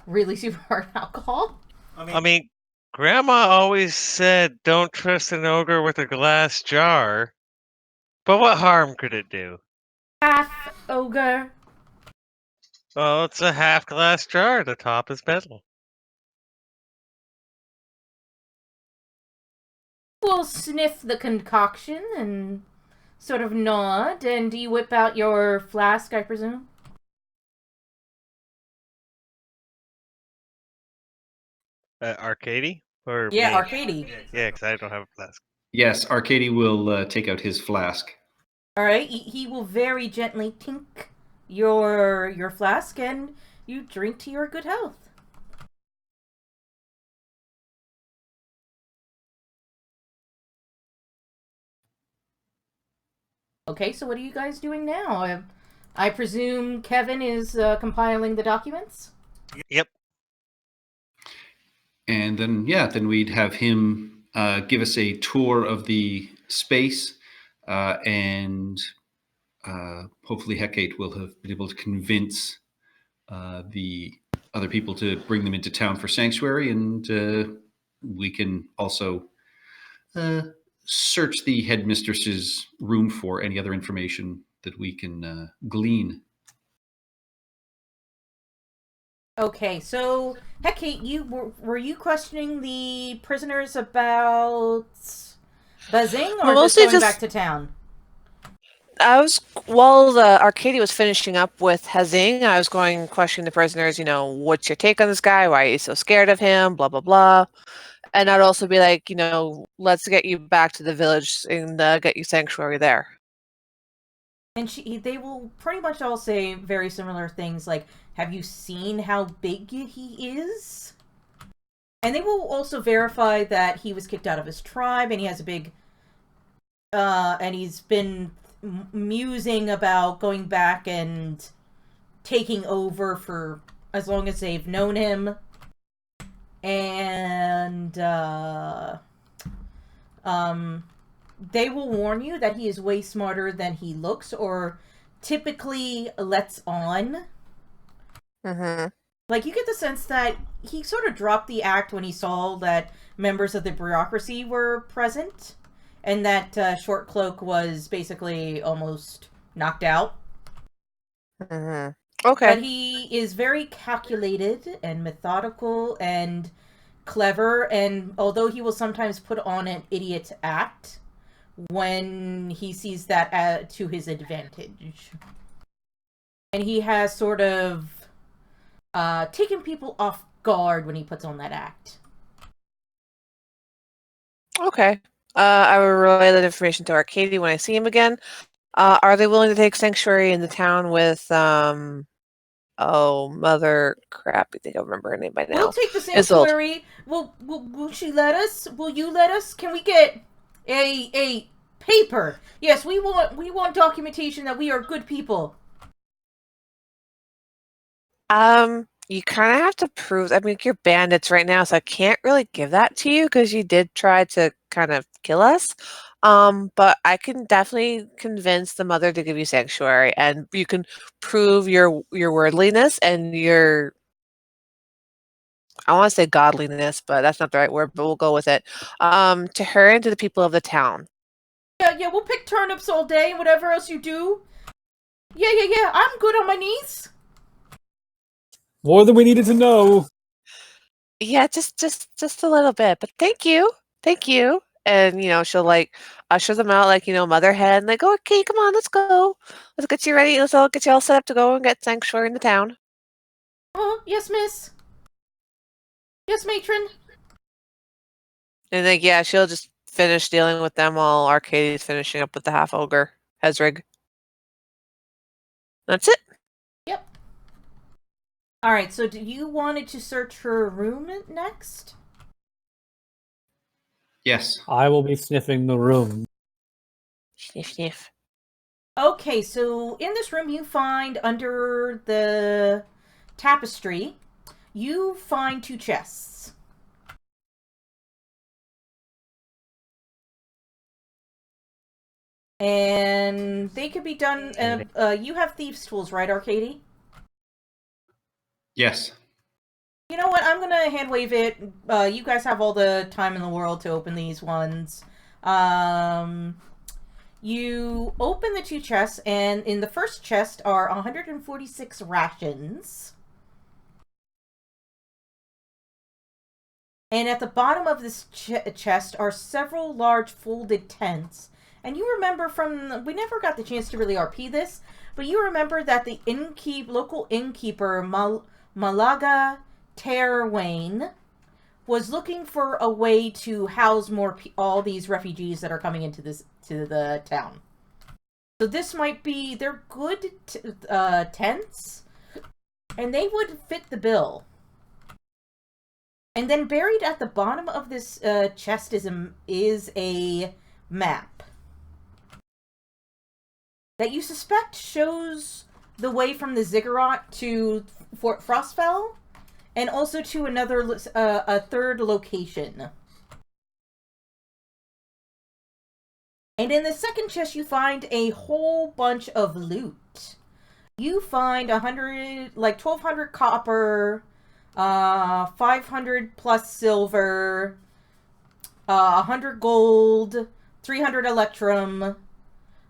really super hard alcohol? I mean, Grandma always said don't trust an ogre with a glass jar. But what harm could it do? Half ogre. Well, it's a half glass jar. The top is metal. We'll sniff the concoction and sort of nod, and you whip out your flask, I presume? Arcady? Or Yeah, me? Arcady. Yeah, because I don't have a flask. Yes, Arcady will take out his flask. Alright, he will very gently tink your flask, and you drink to your good health. Okay, so what are you guys doing now? I presume Kevin is compiling the documents? Yep. And then we'd have him give us a tour of the space, and hopefully Hecate will have been able to convince the other people to bring them into town for sanctuary, and we can also search the headmistress's room for any other information that we can glean. Okay, so Hecate, were you questioning the prisoners about buzzing or just Mostly going back to town? While Arcadia was finishing up with Hazing, I was going questioning the prisoners, what's your take on this guy? Why are you so scared of him? Blah, blah, blah. And I'd also be like, let's get you back to the village and get you sanctuary there. And they will pretty much all say very similar things like, have you seen how big he is? And they will also verify that he was kicked out of his tribe and he has a big... and he's been musing about going back and taking over for as long as they've known him. And, they will warn you that he is way smarter than he looks or typically lets on. Mm-hmm. Like, you get the sense that he sort of dropped the act when he saw that members of the bureaucracy were present and that Short Cloak was basically almost knocked out. Mm-hmm. Okay. But he is very calculated and methodical and clever, and although he will sometimes put on an idiot act when he sees that to his advantage. And he has sort of taken people off guard when he puts on that act. Okay. I will relay that information to Arcadia when I see him again. Are they willing to take sanctuary in the town with, mother crap, I think I remember her name by now. We'll take the sanctuary. Will she let us? Will you let us? Can we get a paper? Yes, we want documentation that we are good people. You kind of have to prove, you're bandits right now, so I can't really give that to you because you did try to kind of kill us. But I can definitely convince the mother to give you sanctuary, and you can prove your worldliness and your, I want to say godliness, but that's not the right word, but we'll go with it, to her and to the people of the town. Yeah, we'll pick turnips all day, whatever else you do. Yeah, I'm good on my knees. More than we needed to know. Yeah, just a little bit, but thank you. And, she'll usher them out mother hen, okay, come on, let's go. Let's get you ready. Let's all get you all set up to go and get sanctuary in the town. Yes, miss. Yes, matron. And yeah, she'll just finish dealing with them while Arcadie's finishing up with the half ogre, Hezrig. That's it. Yep. Alright, so do you wanted to search her room next? Yes. I will be sniffing the room. Sniff. Okay, so in this room you find under the tapestry, you find 2 chests. And they could be done... you have thieves' tools, right, Arcady? Yes. You know what? I'm gonna hand wave it. You guys have all the time in the world to open these ones. You open the 2 chests, and in the first chest are 146 rations. And at the bottom of this chest are several large folded tents. And you remember from... We never got the chance to really RP this, but you remember that the local innkeeper, Malaga Terwayne, was looking for a way to house all these refugees that are coming into the town. So this might be... They're good tents, and they would fit the bill. And then buried at the bottom of this chest is a map. that you suspect shows the way from the ziggurat to Fort Frostfell, and also to a third location. And in the second chest, you find a whole bunch of loot. You find 1,200 copper, 500 plus silver, 100 gold, 300 electrum,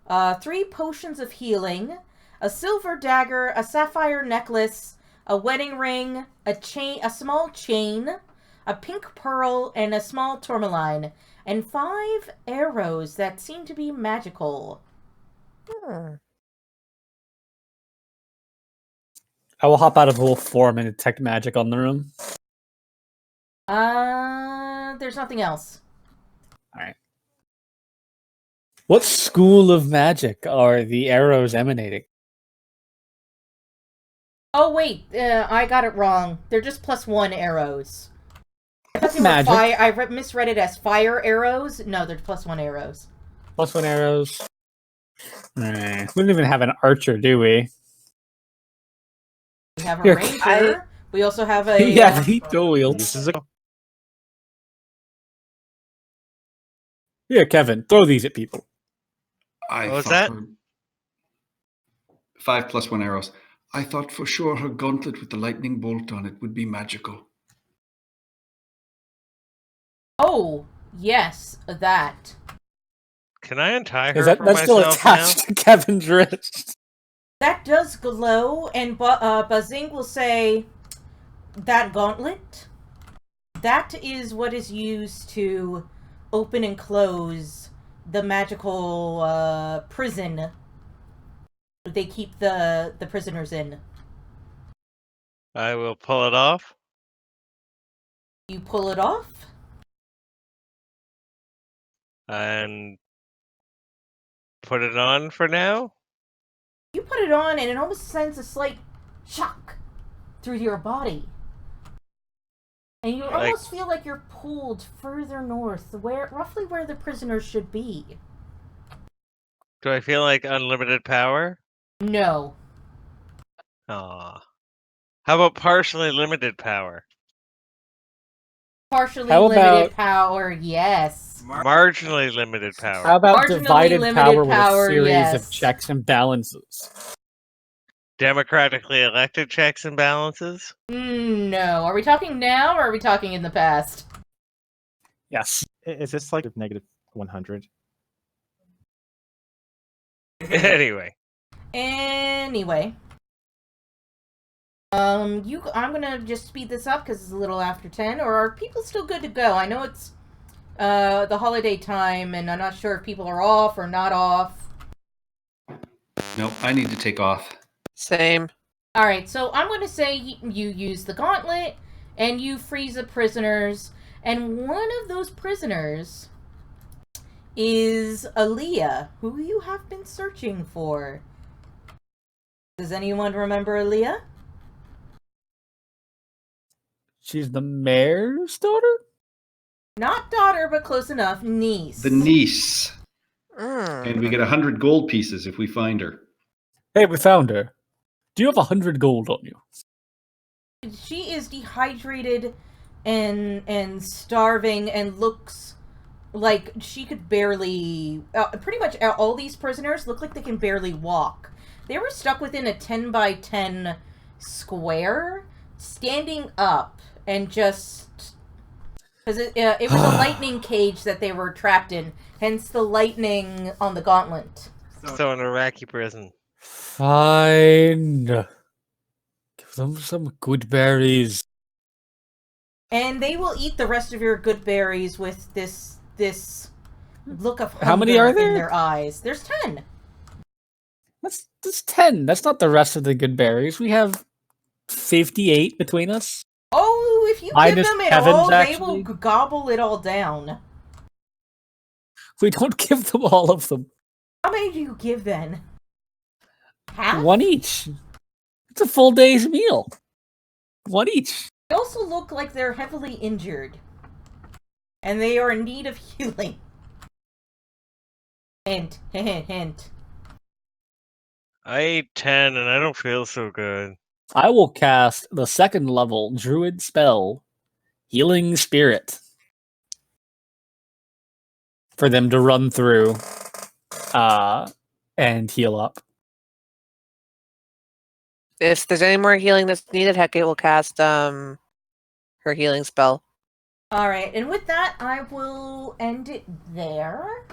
3 potions of healing, a silver dagger, a sapphire necklace, a wedding ring, a small chain, a pink pearl, and a small tourmaline, and 5 arrows that seem to be magical. I will hop out of wolf form and detect magic on the room. There's nothing else. Alright. What school of magic are the arrows emanating? Oh, wait, I got it wrong. They're just +1 arrows. I thought they were Magic. I misread it as fire arrows. No, they're +1 arrows. +1 arrows. We don't even have an archer, do we? We have a Here, ranger. We also have a... Yeah, he dual wields. Uses a Here, Kevin, throw these at people. I What was thought that? her- 5 + 1 arrows. I thought for sure her gauntlet with the lightning bolt on it would be magical. Oh, yes, that. Can I untie her Because that's from still myself attached to Kevin's wrist. That does glow, and Bazing will say, that gauntlet, that is what is used to open and close the magical prison they keep the prisoners in. I will pull it off. You pull it off? And put it on for now. You put it on, and it almost sends a slight shock through your body. And you almost feel like you're pulled further north, roughly where the prisoners should be. Do I feel like unlimited power? No. Aw. How about partially limited power? Partially How limited about- power, yes. Marginally limited power. How about Marginally divided limited power with power, a series yes. of checks and balances? Democratically elected checks and balances? No. Are we talking now, or are we talking in the past? Yes. Is this like negative 100? Anyway. Anyway. I'm gonna just speed this up because it's a little after 10, or are people still good to go? I know it's, the holiday time, and I'm not sure if people are off or not off. Nope, I need to take off. Same. Alright, so I'm gonna say you use the gauntlet, and you freeze the prisoners, and one of those prisoners is Aaliyah, who you have been searching for. Does anyone remember Aaliyah? She's the mayor's daughter? Not daughter, but close enough. Niece. The niece. Mm. And we get 100 gold pieces if we find her. Hey, we found her. Do you have 100 gold on you? She is dehydrated and starving and looks like she could barely... pretty much all these prisoners look like they can barely walk. They were stuck within a 10 by 10 square, standing up and just... Because it was a lightning cage that they were trapped in, hence the lightning on the gauntlet. So an Iraqi prison. Fine. Give them some good berries. And they will eat the rest of your good berries with this look of hunger How many are there? in their eyes. There's 10. That's 10. That's not the rest of the good berries. We have 58 between us. Oh, if you Minus give them it Kevin's, all, they actually. will gobble it all down. We don't give them all of them. How many do you give then? Half? One each. It's a full day's meal. One each. They also look like they're heavily injured. And they are in need of healing. Hint, hint, hint. I ate 10 and I don't feel so good. I will cast the 2nd level druid spell, Healing Spirit, for them to run through and heal up. If there's any more healing that's needed, Hecate will cast her healing spell. All right, and with that, I will end it there.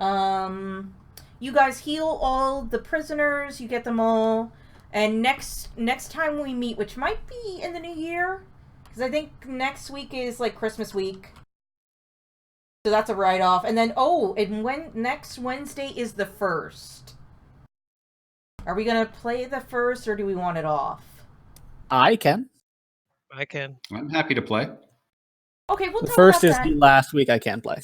You guys heal all the prisoners. You get them all, and next time we meet, which might be in the new year, because I think next week is like Christmas week, so that's a write-off. And then next Wednesday is the 1st. Are we gonna play the 1st, or do we want it off? I can. I can. I'm happy to play. Okay, we'll The talk 1st about is that. the last week I can play.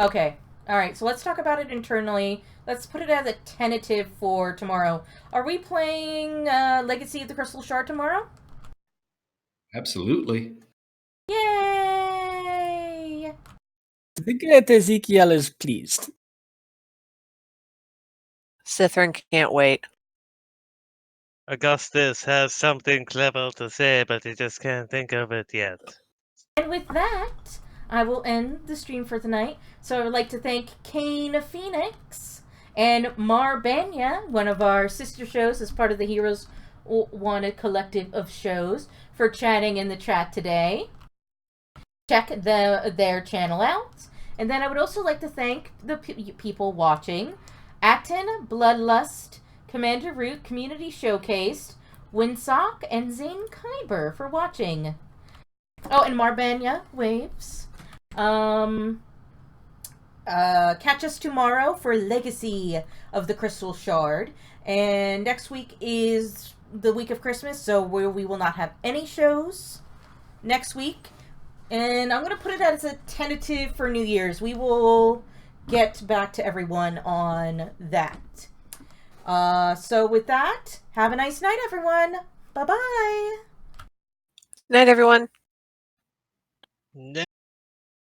Okay. All right, so let's talk about it internally. Let's put it as a tentative for tomorrow. Are we playing Legacy of the Crystal Shard tomorrow? Absolutely. Yay! The great Ezekiel is pleased. Sithrin can't wait. Augustus has something clever to say, but he just can't think of it yet. And with that, I will end the stream for tonight. So I would like to thank Kane Phoenix and Mar Banya, one of our sister shows as part of the Heroes Wanted collective of shows, for chatting in the chat today. Check their channel out. And then I would also like to thank the people watching. Atten, Bloodlust, Commander Root, Community Showcased, Windsock, and Zane Kyber for watching. Oh, and Marbanya Waves. Catch us tomorrow for Legacy of the Crystal Shard. And next week is the week of Christmas, so we will not have any shows next week. And I'm going to put it as a tentative for New Year's. We will get back to everyone on that. So with that, have a nice night, everyone. Bye-bye. Night, everyone. No.